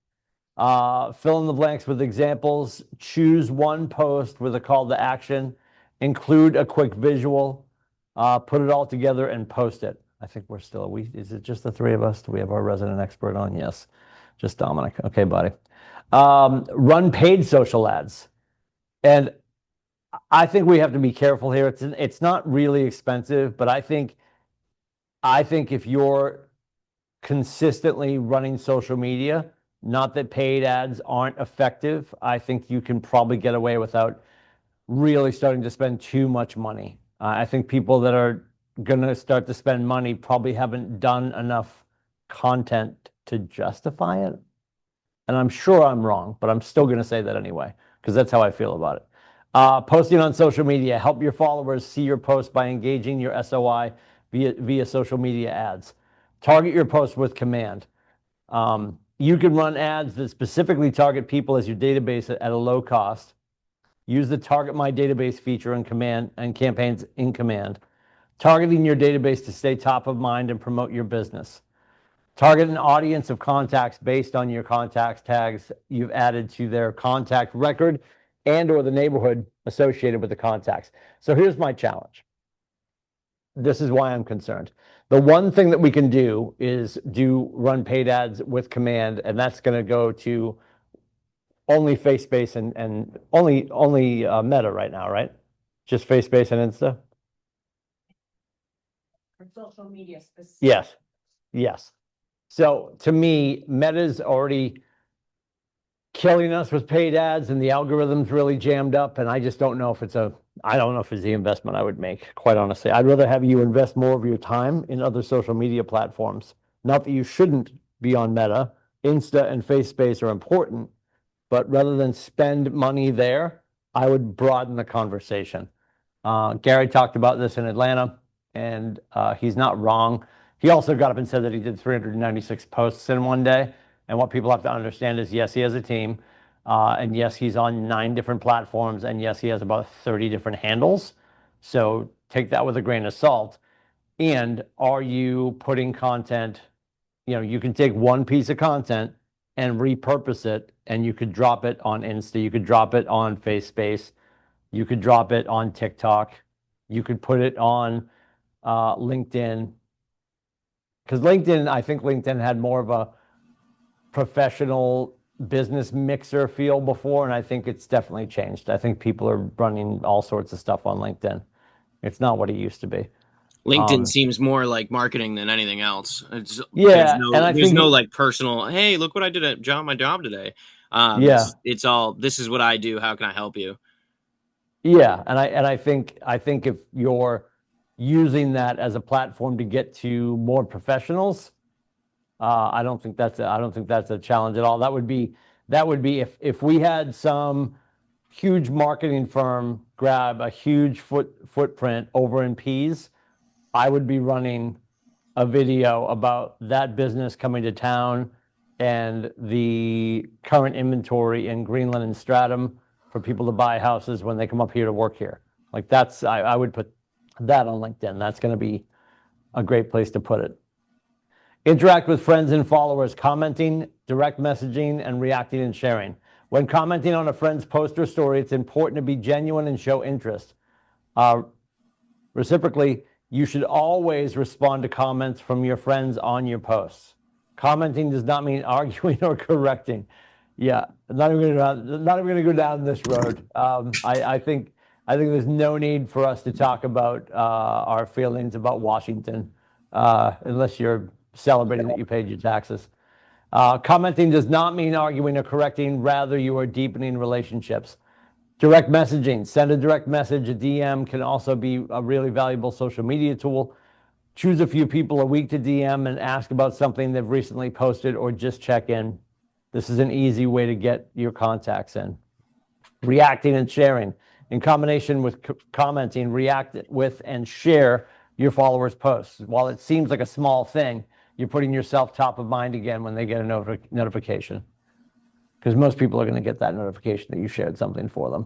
Fill in the blanks with examples. Choose one post with a call to action. Include a quick visual. Put it all together and post it. I think we're still, is it just the 3 of us? Do we have our resident expert on? Yes. Just Dominic. Okay, buddy. Run paid social ads. And I think we have to be careful here. It's not really expensive, but I think if you're consistently running social media, not that paid ads aren't effective, I think you can probably get away without really starting to spend too much money. I think people that are going to start to spend money probably haven't done enough content to justify it. And I'm sure I'm wrong, but I'm still going to say that anyway, because that's how I feel about it. Posting on social media. Help your followers see your post by engaging your SOI via social media ads. Target your post with command. You can run ads that specifically target people as your database at a low cost. Use the Target My Database feature in command and campaigns in command. Targeting your database to stay top of mind and promote your business. Target an audience of contacts based on your contacts tags you've added to their contact record and or the neighborhood associated with the contacts. So here's my challenge. This is why I'm concerned. The one thing that we can do is run paid ads with command, and that's going to go to only FaceBase and only Meta right now, right? Just FaceBase and Insta? For social media specific. Yes. Yes. So to me, Meta's already killing us with paid ads and the algorithm's really jammed up. And I just don't know if I don't know if it's the investment I would make, quite honestly. I'd rather have you invest more of your time in other social media platforms. Not that you shouldn't be on Meta. Insta and FaceBase are important, but rather than spend money there, I would broaden the conversation. Gary talked about this in Atlanta, and he's not wrong. He also got up and said that he did 396 posts in one day. And what people have to understand is, yes, he has a team. And yes, he's on 9 different platforms. And yes, he has about 30 different handles. So take that with a grain of salt. And are you putting content, you can take one piece of content and repurpose it, and you could drop it on Insta, you could drop it on FaceSpace, you could drop it on TikTok, you could put it on LinkedIn. Because I think LinkedIn had more of a professional business mixer feel before, and I think it's definitely changed. I think people are running all sorts of stuff on LinkedIn. It's not what it used to be. LinkedIn seems more like marketing than anything else. Yeah, there's no like personal, hey, look what I did at my job today. Yeah. It's all, this is what I do. How can I help you? Yeah, and I think if you're using that as a platform to get to more professionals, I don't think that's a challenge at all. That would be if we had some huge marketing firm grab a huge footprint over in Pease, I would be running a video about that business coming to town and the current inventory in Greenland and Stratham for people to buy houses when they come up here to work here. Like I would put that on LinkedIn. That's going to be a great place to put it. Interact with friends and followers, commenting, direct messaging, and reacting and sharing. When commenting on a friend's post or story, it's important to be genuine and show interest. Reciprocally, you should always respond to comments from your friends on your posts. Commenting does not mean arguing or correcting. Yeah, not even going to go down this road. I think there's no need for us to talk about our feelings about Washington, unless you're celebrating that you paid your taxes. Commenting does not mean arguing or correcting. Rather, you are deepening relationships. Direct messaging. Send a direct message. A DM can also be a really valuable social media tool. Choose a few people a week to DM and ask about something they've recently posted or just check in. This is an easy way to get your contacts in. Reacting and sharing. In combination with commenting, react with and share your followers' posts. While it seems like a small thing, you're putting yourself top of mind again when they get a notification. Because most people are going to get that notification that you shared something for them.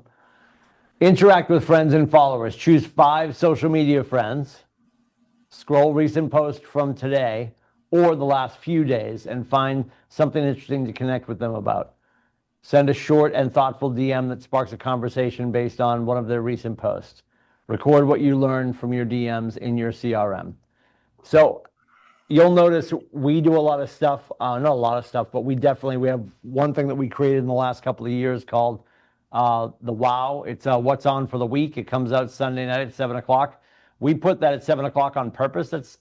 Interact with friends and followers. Choose 5 social media friends. Scroll recent posts from today or the last few days and find something interesting to connect with them about. Send a short and thoughtful DM that sparks a conversation based on one of their recent posts. Record what you learned from your DMs in your CRM. So you'll notice we do a lot of stuff, not a lot of stuff, but we have one thing that we created in the last couple of years called the WOW. It's What's On for the Week. It comes out Sunday night at 7 o'clock. We put that at 7 o'clock on purpose. That's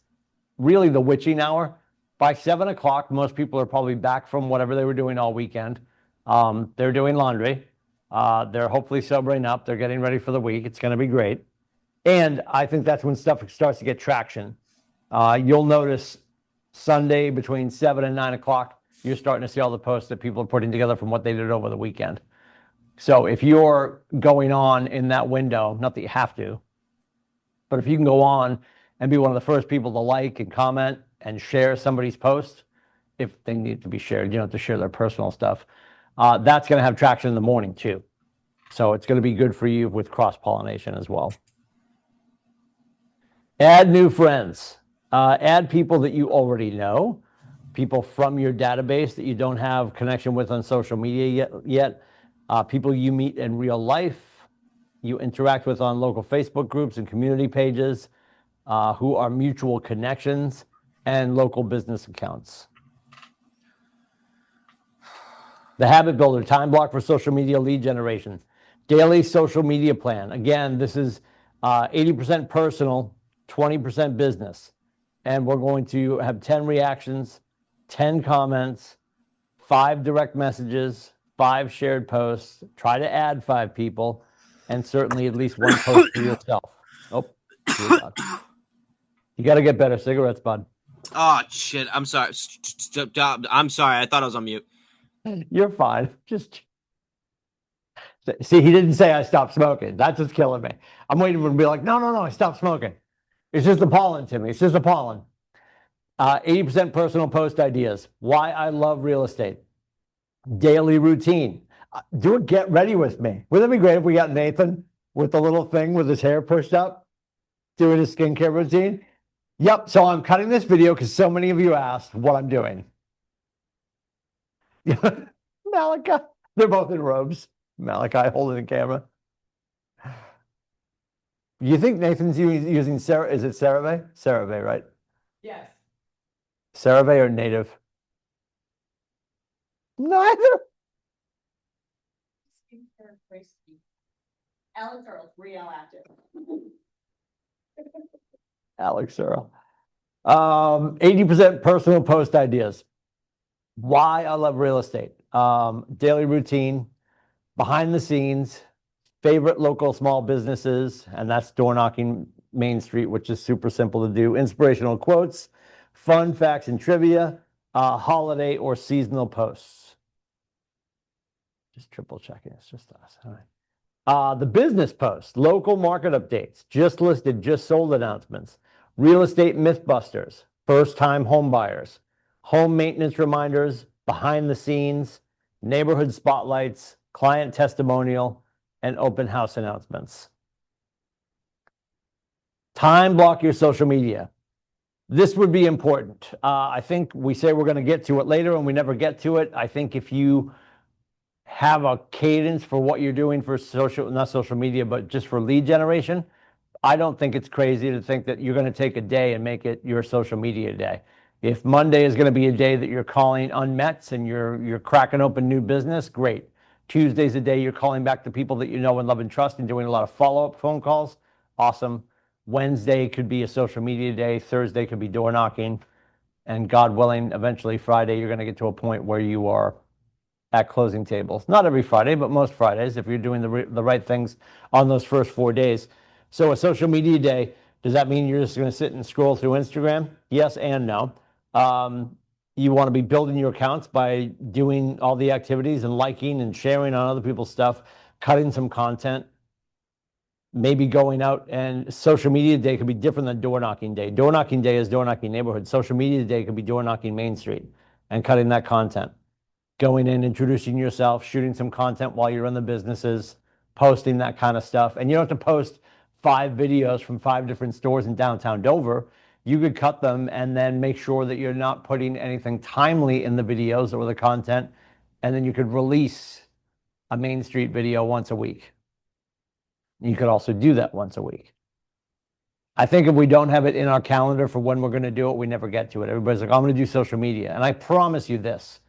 really the witching hour. By 7 o'clock, most people are probably back from whatever they were doing all weekend. They're doing laundry. They're hopefully sobering up. They're getting ready for the week. It's going to be great. And I think that's when stuff starts to get traction. You'll notice Sunday between 7 and 9 o'clock, you're starting to see all the posts that people are putting together from what they did over the weekend. So if you're going on in that window, not that you have to, but if you can go on and be one of the first people to like and comment and share somebody's post, if they need to be shared, you don't have to share their personal stuff. That's going to have traction in the morning too. So it's going to be good for you with cross-pollination as well. Add new friends. Add people that you already know, people from your database that you don't have connection with on social media yet, people you meet in real life, you interact with on local Facebook groups and community pages, who are mutual connections, and local business accounts. The Habit Builder, time block for social media lead generation. Daily social media plan. Again, this is 80% personal, 20% business. And we're going to have 10 reactions, 10 comments, 5 direct messages, 5 shared posts. Try to add 5 people, and certainly at least 1 post for yourself. Oh, you got to get better cigarettes, bud. Oh, shit. I'm sorry. I'm sorry. I thought I was on mute. You're fine. Just see, he didn't say I stopped smoking. That's what's killing me. I'm waiting for him to be like, no, I stopped smoking. It's just the pollen, Timmy. It's just the pollen. 80% personal post ideas. Why I love real estate. Daily routine. Do a get ready with me. Wouldn't it be great if we got Nathan with the little thing with his hair pushed up, doing his skincare routine? Yep. So I'm cutting this video because so many of you asked what I'm doing. Malachi. They're both in robes. Malachi holding the camera. You think Nathan's using Sarah? Is it CeraVe? CeraVe, right? Yes. CeraVe or native? Neither. Alex Earl, Real Active. Alex Earl. 80% personal post ideas. Why I love real estate. Daily routine, behind the scenes, favorite local small businesses, and that's door knocking Main Street, which is super simple to do. Inspirational quotes, fun facts and trivia, holiday or seasonal posts. Just triple checking. It's just us. All right. The business post, local market updates, just listed, just sold announcements, real estate mythbusters, first-time home buyers, home maintenance reminders, behind the scenes, neighborhood spotlights, client testimonial, and open house announcements. Time block your social media. This would be important. I think we say we're going to get to it later and we never get to it. I think if you have a cadence for what you're doing for not social media, but just for lead generation, I don't think it's crazy to think that you're going to take a day and make it your social media day. If Monday is going to be a day that you're calling unmets and you're cracking open new business, great. Tuesday's a day you're calling back the people that you know and love and trust and doing a lot of follow-up phone calls. Awesome. Wednesday could be a social media day. Thursday could be door knocking. And God willing, eventually Friday, you're going to get to a point where you are at closing tables. Not every Friday, but most Fridays, if you're doing the right things on those first 4 days. So a social media day, does that mean you're just going to sit and scroll through Instagram? Yes and no. You want to be building your accounts by doing all the activities and liking and sharing on other people's stuff, cutting some content, maybe going out, and social media day could be different than door knocking day. Door knocking day is door knocking neighborhood. Social media day could be door knocking Main Street and cutting that content. Going in, introducing yourself, shooting some content while you're in the businesses, posting that kind of stuff. And you don't have to post 5 videos from 5 different stores in downtown Dover. You could cut them and then make sure that you're not putting anything timely in the videos or the content. And then you could release a Main Street video once a week. You could also do that once a week. I think if we don't have it in our calendar for when we're going to do it, we never get to it. Everybody's like, I'm going to do social media. And I promise you this,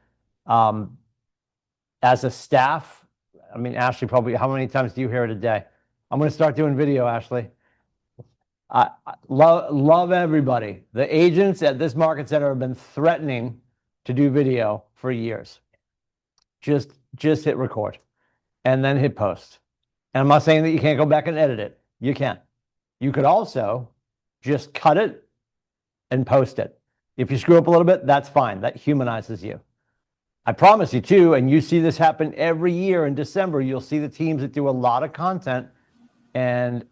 as a staff, I mean, Ashley, probably, how many times do you hear it a day? I'm going to start doing video, Ashley. I love everybody. The agents at this market center have been threatening to do video for years. Just hit record and then hit post. And I'm not saying that you can't go back and edit it. You can. You could also just cut it and post it. If you screw up a little bit, that's fine. That humanizes you. I promise you too, and you see this happen every year in December, you'll see the teams that do a lot of content and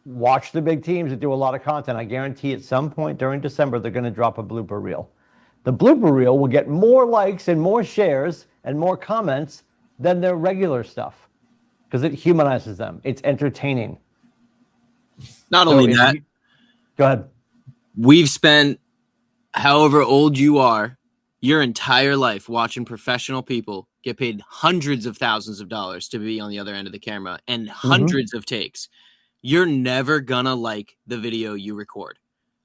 watch the big teams that do a lot of content. I guarantee at some point during December, they're going to drop a blooper reel. The blooper reel will get more likes and more shares and more comments than their regular stuff because it humanizes them. It's entertaining. Not So only that, go ahead. we've spent however old you are, your entire life watching professional people get paid hundreds of thousands of dollars to be on the other end of the camera and hundreds of takes. You're never gonna like the video you record.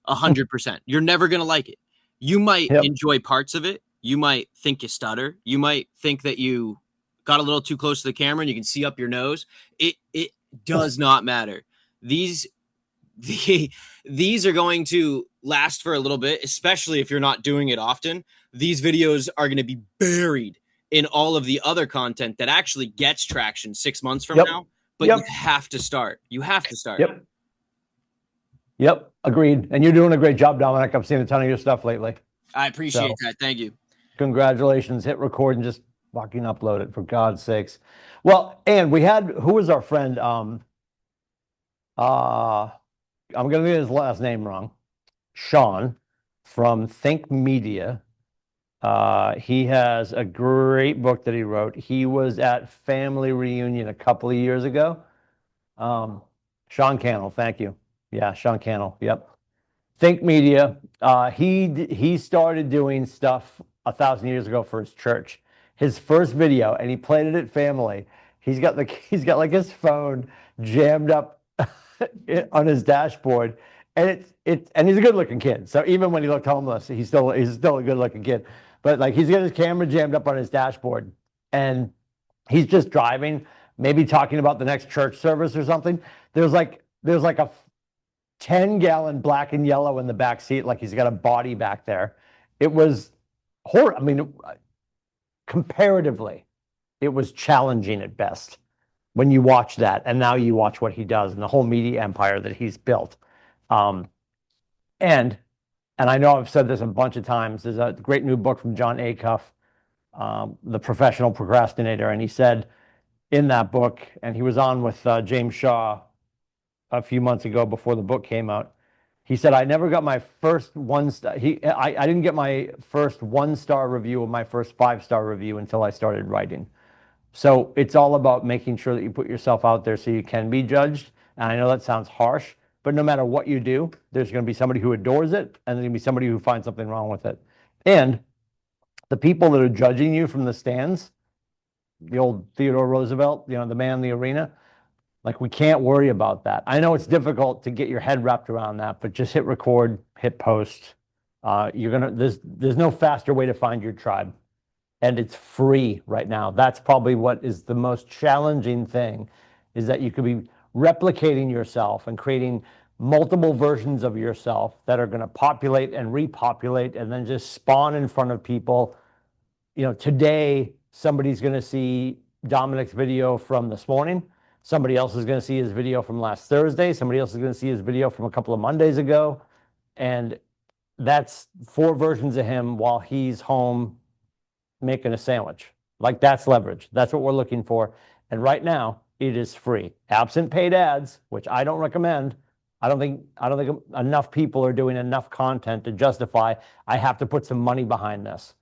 100%. You're never gonna like it. You might enjoy parts of it. You might think you stutter. You might think that you got a little too close to the camera and you can see up your nose. It does not matter. These are going to last for a little bit, especially if you're not doing it often. These videos are going to be buried in all of the other content that actually gets traction 6 months from now. But you have to start. You have to start. Yep. Agreed. And you're doing a great job, Dominic. I've seen a ton of your stuff lately. I appreciate that. Thank you. Congratulations. Hit record and just fucking upload it, for God's sakes. Well, and we had, who was our friend? I'm going to get his last name wrong. Sean from Think Media. He has a great book that he wrote. He was at Family Reunion a couple of years ago. Sean Cannell, thank you. Yeah, Sean Cannell. Yep. Think Media. He started doing stuff 1,000 years ago for his church. His first video, and he played it at Family. He's got like his phone jammed up on his dashboard, and and he's a good-looking kid. So even when he looked homeless, he's still a good-looking kid. But like he's got his camera jammed up on his dashboard, and he's just driving, maybe talking about the next church service or something. There's like a 10-gallon black and yellow in the back seat, like he's got a body back there. It was horrible. I mean, comparatively, it was challenging at best when you watch that, and now you watch what he does and the whole media empire that he's built. And I know I've said this a bunch of times. There's a great new book from John Acuff, The Professional Procrastinator, and he said in that book, and he was on with James Shaw a few months ago before the book came out. He said, I never got my first one-star. I didn't get my first 1-star review of my first 5-star review until I started writing. So it's all about making sure that you put yourself out there so you can be judged. And I know that sounds harsh, but no matter what you do, there's going to be somebody who adores it, and there's going to be somebody who finds something wrong with it. And the people that are judging you from the stands, the old Theodore Roosevelt, the man in the arena, like, we can't worry about that. I know it's difficult to get your head wrapped around that, but just hit record, hit post. There's no faster way to find your tribe, and it's free right now. That's probably what is the most challenging thing, is that you could be replicating yourself and creating multiple versions of yourself that are going to populate and repopulate and then just spawn in front of people. Today somebody's going to see Dominic's video from this morning. Somebody else is going to see his video from last Thursday. Somebody else is going to see his video from a couple of Mondays ago. And that's 4 versions of him while he's home making a sandwich. Like, that's leverage. That's what we're looking for. And right now, it is free. Absent paid ads, which I don't recommend. I don't think enough people are doing enough content to justify I have to put some money behind this.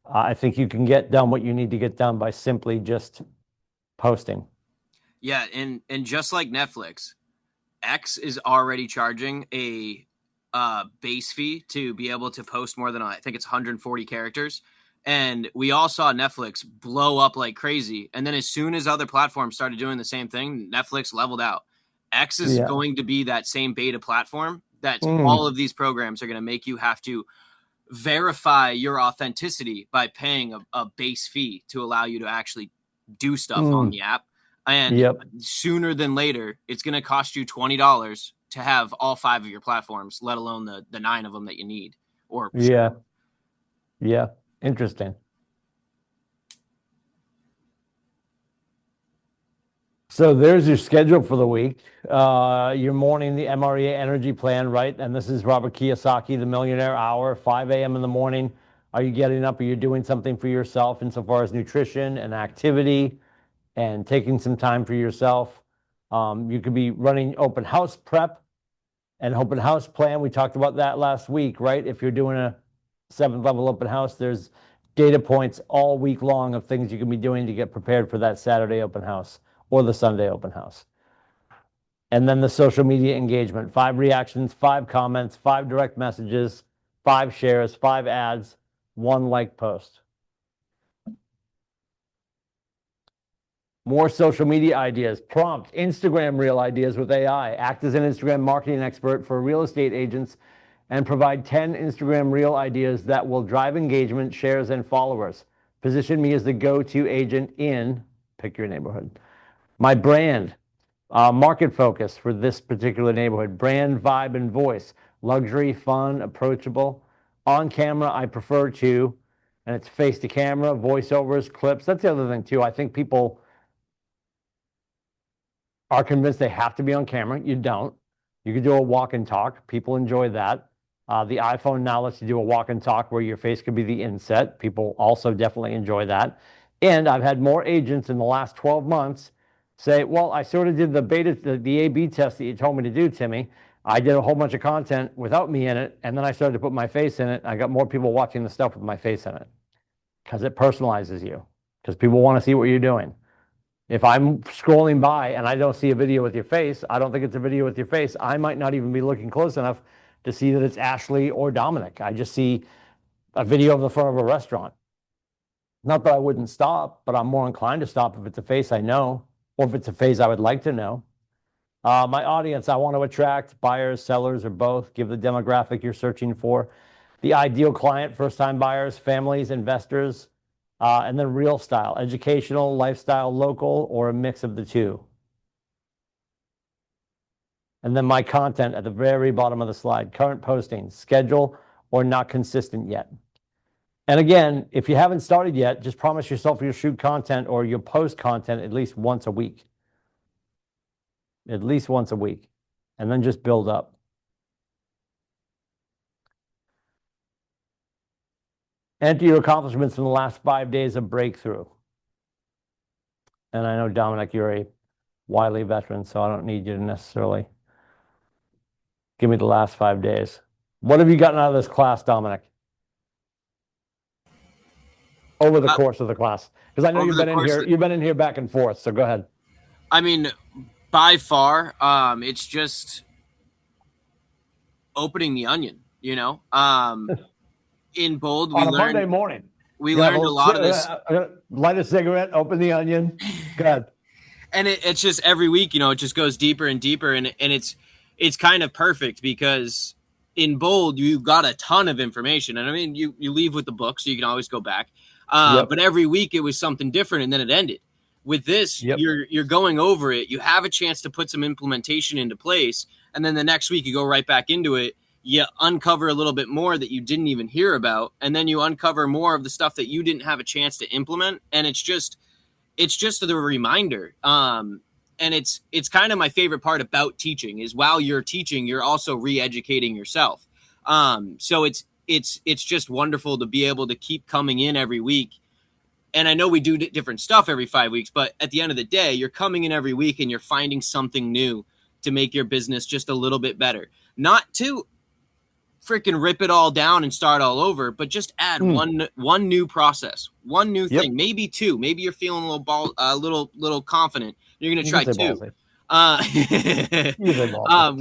I think you can get done what you need to get done by simply just posting. Yeah, and just like Netflix, X is already charging a base fee to be able to post more than, I think it's 140 characters. And we all saw Netflix blow up like crazy. And then as soon as other platforms started doing the same thing, Netflix leveled out. X is going to be that same beta platform that all of these programs are going to make you have to verify your authenticity by paying a base fee to allow you to actually do stuff on the app. And sooner than later, it's going to cost you $20 to have all 5 of your platforms, let alone the 9 of them that you need. Interesting. So there's your schedule for the week. Your morning, the MREA Energy Plan, right? And this is Robert Kiyosaki, the Millionaire Hour, 5 a.m. in the morning. Are you getting up? Are you doing something for yourself insofar as nutrition and activity and taking some time for yourself? You could be running open house prep and open house plan. We talked about that last week, right? If you're doing a 7th level open house, there's data points all week long of things you can be doing to get prepared for that Saturday open house or the Sunday open house. And then the social media engagement, 5 reactions, 5 comments, 5 direct messages, 5 shares, 5 ads, 1 like post. More social media ideas, prompt Instagram reel ideas with AI. Act as an Instagram marketing expert for real estate agents and provide 10 Instagram reel ideas that will drive engagement, shares, and followers. Position me as the go-to agent in, pick your neighborhood. My brand, market focus for this particular neighborhood, brand, vibe, and voice, luxury, fun, approachable. On camera, I prefer to, and it's face to camera, voiceovers, clips. That's the other thing too. I think people are convinced they have to be on camera. You don't. You can do a walk and talk. People enjoy that. The iPhone now lets you do a walk and talk where your face could be the inset. People also definitely enjoy that. And I've had more agents in the last 12 months say, well, I sort of did the A/B test that you told me to do, Timmy. I did a whole bunch of content without me in it, and then I started to put my face in it. I got more people watching the stuff with my face in it because it personalizes you, because people want to see what you're doing. If I'm scrolling by and I don't see a video with your face, I don't think it's a video with your face. I might not even be looking close enough to see that it's Ashley or Dominic. I just see a video of the front of a restaurant. Not that I wouldn't stop, but I'm more inclined to stop if it's a face I know, or if it's a face I would like to know. My audience, I want to attract buyers, sellers, or both. Give the demographic you're searching for. The ideal client, first-time buyers, families, investors, and then real style, educational, lifestyle, local, or a mix of the two. And then my content at the very bottom of the slide, current postings, schedule, or not consistent yet. And again, if you haven't started yet, just promise yourself you'll shoot content or you'll post content at least once a week. At least once a week. And then just build up. Enter your accomplishments in the last 5 days of breakthrough. And I know, Dominic, you're a wily veteran, so I don't need you to necessarily give me the last 5 days. What have you gotten out of this class, Dominic? Over the course of the class? Because I know you've been in here back and forth, so go ahead. I mean, by far, it's just opening the onion, you know? In Bold, we On a learned Monday morning. We learned a lot of this. Light a cigarette, open the onion. Go ahead. And it's just every week, you know, it just goes deeper and deeper, and it's kind of perfect because in Bold you got a ton of information, and I mean you leave with the book, so you can always go back. But every week it was something different, and then it ended. With this, you're going over it. You have a chance to put some implementation into place, and then the next week you go right back into it. You uncover a little bit more that you didn't even hear about, and then you uncover more of the stuff that you didn't have a chance to implement, and it's just the reminder. And it's kind of my favorite part about teaching is while you're teaching, you're also re-educating yourself. So it's just wonderful to be able to keep coming in every week. And I know we do different stuff every 5 weeks, but at the end of the day, you're coming in every week and you're finding something new to make your business just a little bit better. Not to freaking rip it all down and start all over, but just add one new process, one new thing, maybe 2. Maybe you're feeling a little confident. You're going to try 2.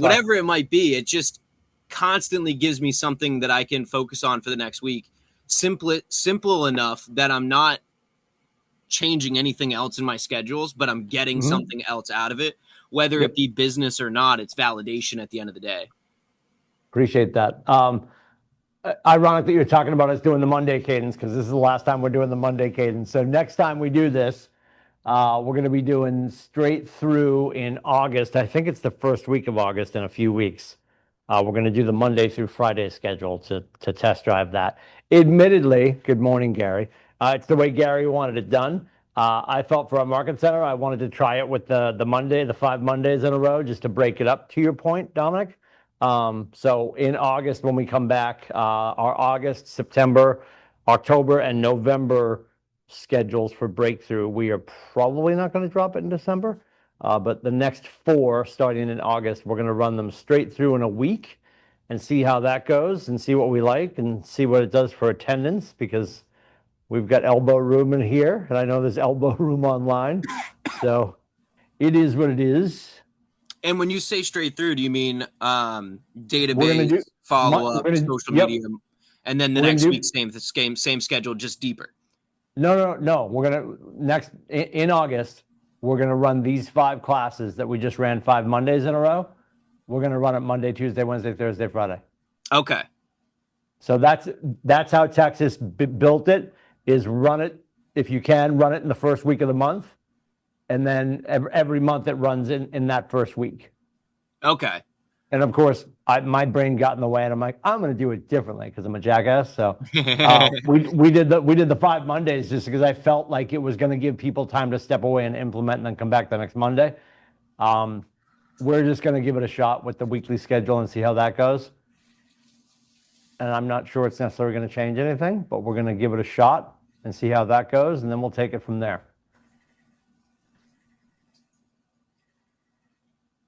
Whatever it might be, it just constantly gives me something that I can focus on for the next week. Simple enough that I'm not changing anything else in my schedules, but I'm getting something else out of it, whether it be business or not. It's validation at the end of the day. Appreciate that. Ironic that you're talking about us doing the Monday cadence, because this is the last time we're doing the Monday cadence. So next time we do this, we're going to be doing straight through in August. I think it's the first week of August in a few weeks. We're going to do the Monday through Friday schedule to test drive that. Admittedly, good morning, Gary. It's the way Gary wanted it done. I felt for our market center, I wanted to try it with the 5 Mondays in a row, just to break it up, to your point, Dominic. So in August, when we come back, our August, September, October, and November schedules for Breakthrough, we are probably not going to drop it in December. But the next 4, starting in August, we're going to run them straight through in a week and see how that goes and see what we like and see what it does for attendance, because we've got elbow room in here, and I know there's elbow room online. So it is what it is. And when you say straight through, do you mean We're database, gonna do follow up, we're gonna, social yep, media, and then the we're gonna next do week same schedule, just deeper? no. We're gonna next in August. We're gonna run these 5 classes that we just ran 5 Mondays in a row. We're gonna run it Monday, Tuesday, Wednesday, Thursday, Friday. Okay. So that's how Texas built it. Is run it, if you can, run it in the first week of the month, and then every month it runs in that first week. Okay. And of course, my brain got in the way, and I'm like, I'm going to do it differently because I'm a jackass. So we did the 5 Mondays just because I felt like it was going to give people time to step away and implement, and then come back the next Monday. We're just going to give it a shot with the weekly schedule and see how that goes. And I'm not sure it's necessarily going to change anything, but we're going to give it a shot and see how that goes, and then we'll take it from there.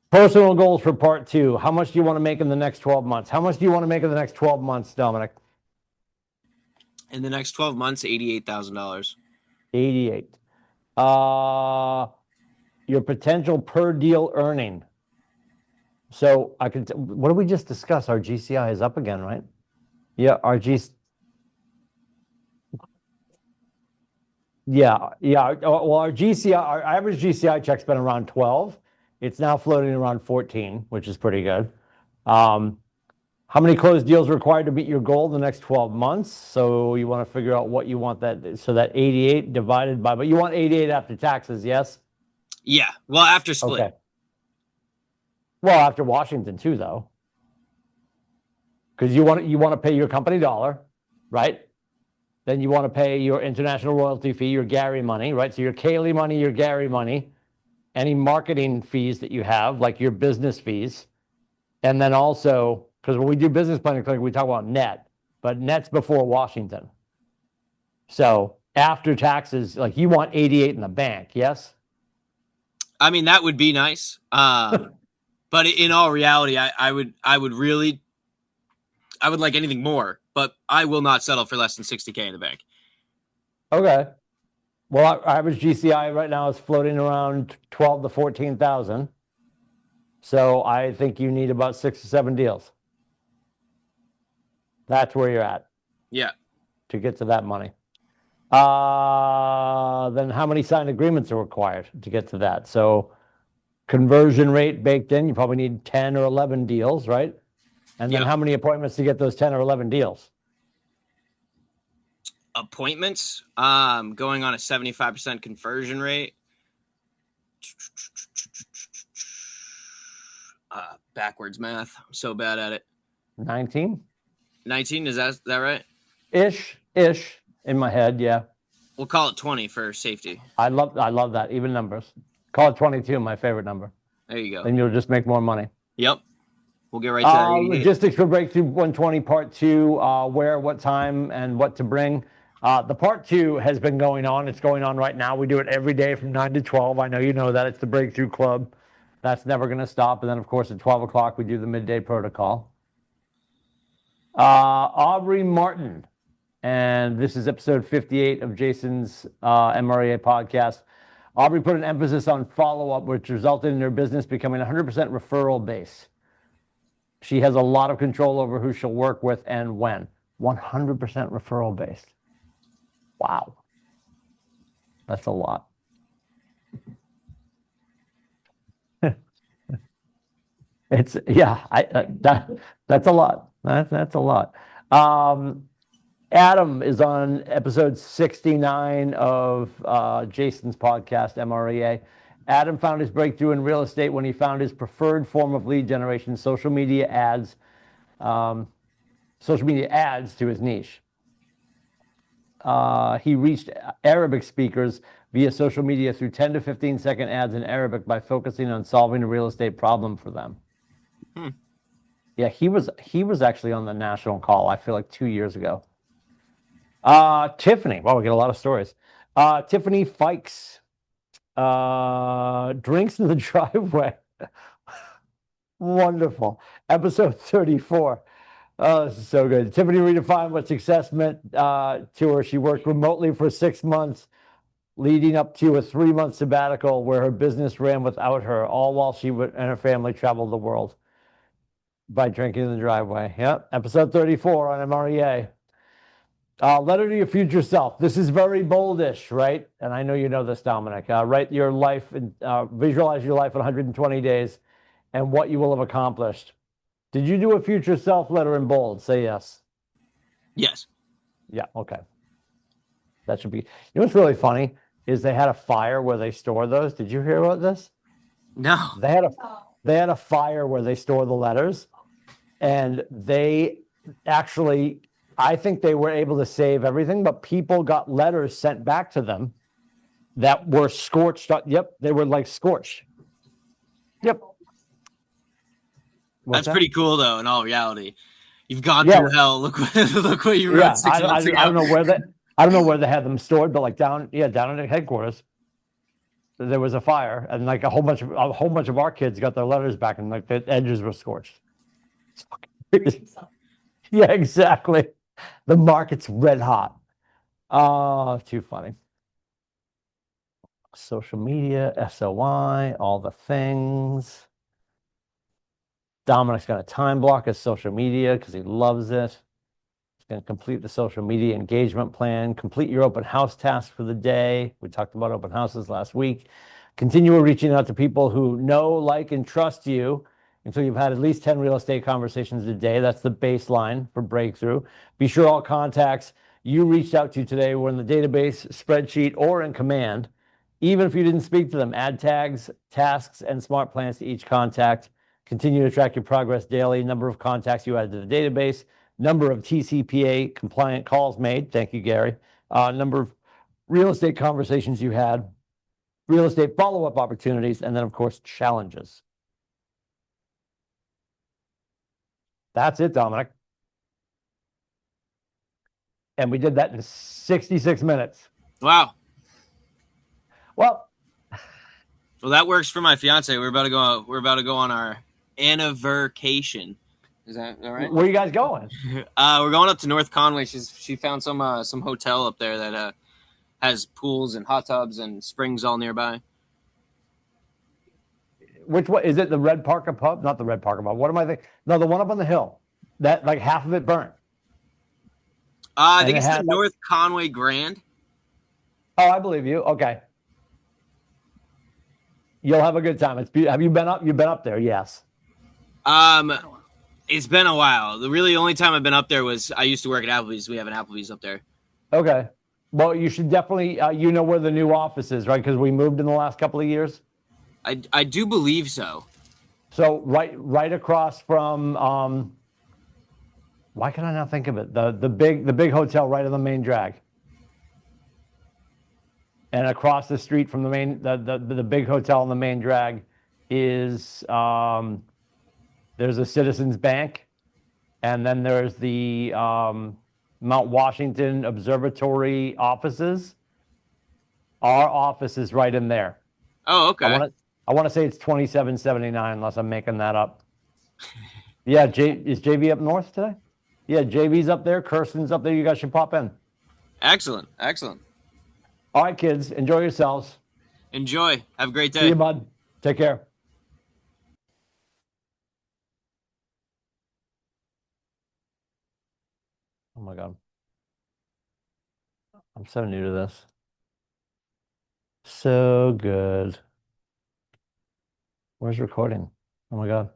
Personal goals for part 2. How much do you want to make in the next 12 months? How much do you want to make in the next 12 months, Dominic? In the next 12 months, $88,000. 88. Your potential per deal earning. So what did we just discuss? Our GCI is up again, right? Yeah, our Well, our GCI, our average GCI check's been around 12. It's now floating around 14, which is pretty good. How many closed deals required to meet your goal in the next 12 months? So you want to figure out what you want that. So that 88 divided by, but you want 88 after taxes, yes? Yeah. Well, after split. Okay. Well, after Washington too, though, because you want to pay your company dollar, right? Then you want to pay your international royalty fee, your Gary money, right? So your Kaylee money, your Gary money, any marketing fees that you have, like your business fees. And then also, because when we do business planning clinic, we talk about net, but net's before Washington. So after taxes, like you want 88 in the bank, yes? I mean, that would be nice. But in all reality, I would like anything more, but I will not settle for less than $60K in the bank. Okay. Well, our average GCI right now is floating around 12 to 14,000. So I think you need about 6 to 7 deals. That's where you're at. Yeah. To get to that money. Then how many signed agreements are required to get to that? So conversion rate baked in, you probably need 10 or 11 deals, right? And then how many appointments to get those 10 or 11 deals? Appointments, going on a 75% conversion rate. Backwards math. I'm so bad at it. 19? 19, is that right? Ish, in my head, yeah. We'll call it 20 for safety. I love that, even numbers. Call it 22, my favorite number. There you go. Then you'll just make more money. Yep. We'll get right to that. Logistics for Breakthrough 120 Part 2, where, what time, and what to bring. The Part 2 has been going on. It's going on right now. We do it every day from 9 to 12. I know you know that. It's the Breakthrough Club. That's never going to stop. And then, of course, at 12 o'clock, we do the midday protocol. Aubrey Martin, and this is episode 58 of Jason's MREA podcast. Aubrey put an emphasis on follow-up, which resulted in her business becoming 100% referral based. She has a lot of control over who she'll work with and when. 100% referral based. Wow. That's a lot. That's a lot. That's a lot. Adam is on episode 69 of Jason's podcast, MREA. Adam found his breakthrough in real estate when he found his preferred form of lead generation, social media ads to his niche. he reached Arabic speakers via social media through 10 to 15-second ads in Arabic by focusing on solving a real estate problem for them. Hmm. Yeah, he was actually on the national call, I feel like 2 years ago. Tiffany. Well, we get a lot of stories. Tiffany Fikes. Drinks in the driveway. Wonderful. Episode 34. Oh, this is so good. Tiffany redefined what success meant to her. She worked remotely for 6 months, leading up to a 3-month sabbatical where her business ran without her, all while she and her family traveled the world by drinking in the driveway. Yep. Episode 34 on MREA. Letter to your future self. This is very boldish, right? And I know you know this, Dominic. Write your life and visualize your life in 120 days and what you will have accomplished. Did you do a future self letter in bold? Say yes. Yes. Yeah, okay. That should be. You know what's really funny is they had a fire where they store those. Did you hear about this? No. They had a fire where they store the letters, and they actually, I think they were able to save everything, but people got letters sent back to them that were scorched. Yep, they were like scorched. Yep. That's pretty cool, though. In all reality, you've gone Yeah. through hell. Look what you wrote Yeah, 6 months ago. I don't know where they had them stored, but like down in the headquarters, there was a fire, and like a whole bunch of our kids got their letters back, and like the edges were scorched. Yeah, exactly. The market's red hot. Oh, too funny. Social media, SOI, all the things. Dominic's going to time block his social media because he loves it. He's going to complete the social media engagement plan, complete your open house task for the day. We talked about open houses last week. Continue reaching out to people who know, like, and trust you until you've had at least 10 real estate conversations a day. That's the baseline for breakthrough. Be sure all contacts you reached out to today were in the database, spreadsheet, or in command. Even if you didn't speak to them, add tags, tasks, and smart plans to each contact. Continue to track your progress daily, number of contacts you added to the database, number of TCPA compliant calls made. Thank you, Gary. Number of real estate conversations you had, real estate follow-up opportunities, and then, of course, challenges. That's it, Dominic. And we did that in 66 minutes. Wow. Well, that works for my fiance. We're about to go on our anniversation. Is that right? Where are you guys going? We're going up to North Conway. She found some hotel up there that has pools and hot tubs and springs all nearby. Which one is it? The Red Parker Pub? Not the Red Parker Pub. What am I thinking? No, the one up on the hill. That like half of it burnt. I think it's the North Conway Grand. Oh, I believe you. Okay. You'll have a good time. Have you been up? You've been up there? Yes. It's been a while. The really only time I've been up there was I used to work at Applebee's. We have an Applebee's up there. Okay. Well, you should definitely, you know where the new office is, right? Because we moved in the last couple of years. I do believe so. So right across from, why can I not think of it? The big hotel right on the main drag. And across the street from the big hotel on the main drag is, there's a Citizens Bank, and then there's the Mount Washington Observatory offices. Our office is right in there. Oh, okay. I want to say it's 2779, unless I'm making that up. Yeah, is JV up north today? Yeah, JV's up there. Kirsten's up there. You guys should pop in. Excellent. All right, kids, enjoy yourselves. Enjoy. Have a great day. See you, bud. Take care. Oh my God. I'm so new to this. So good. Where's recording? Oh my God.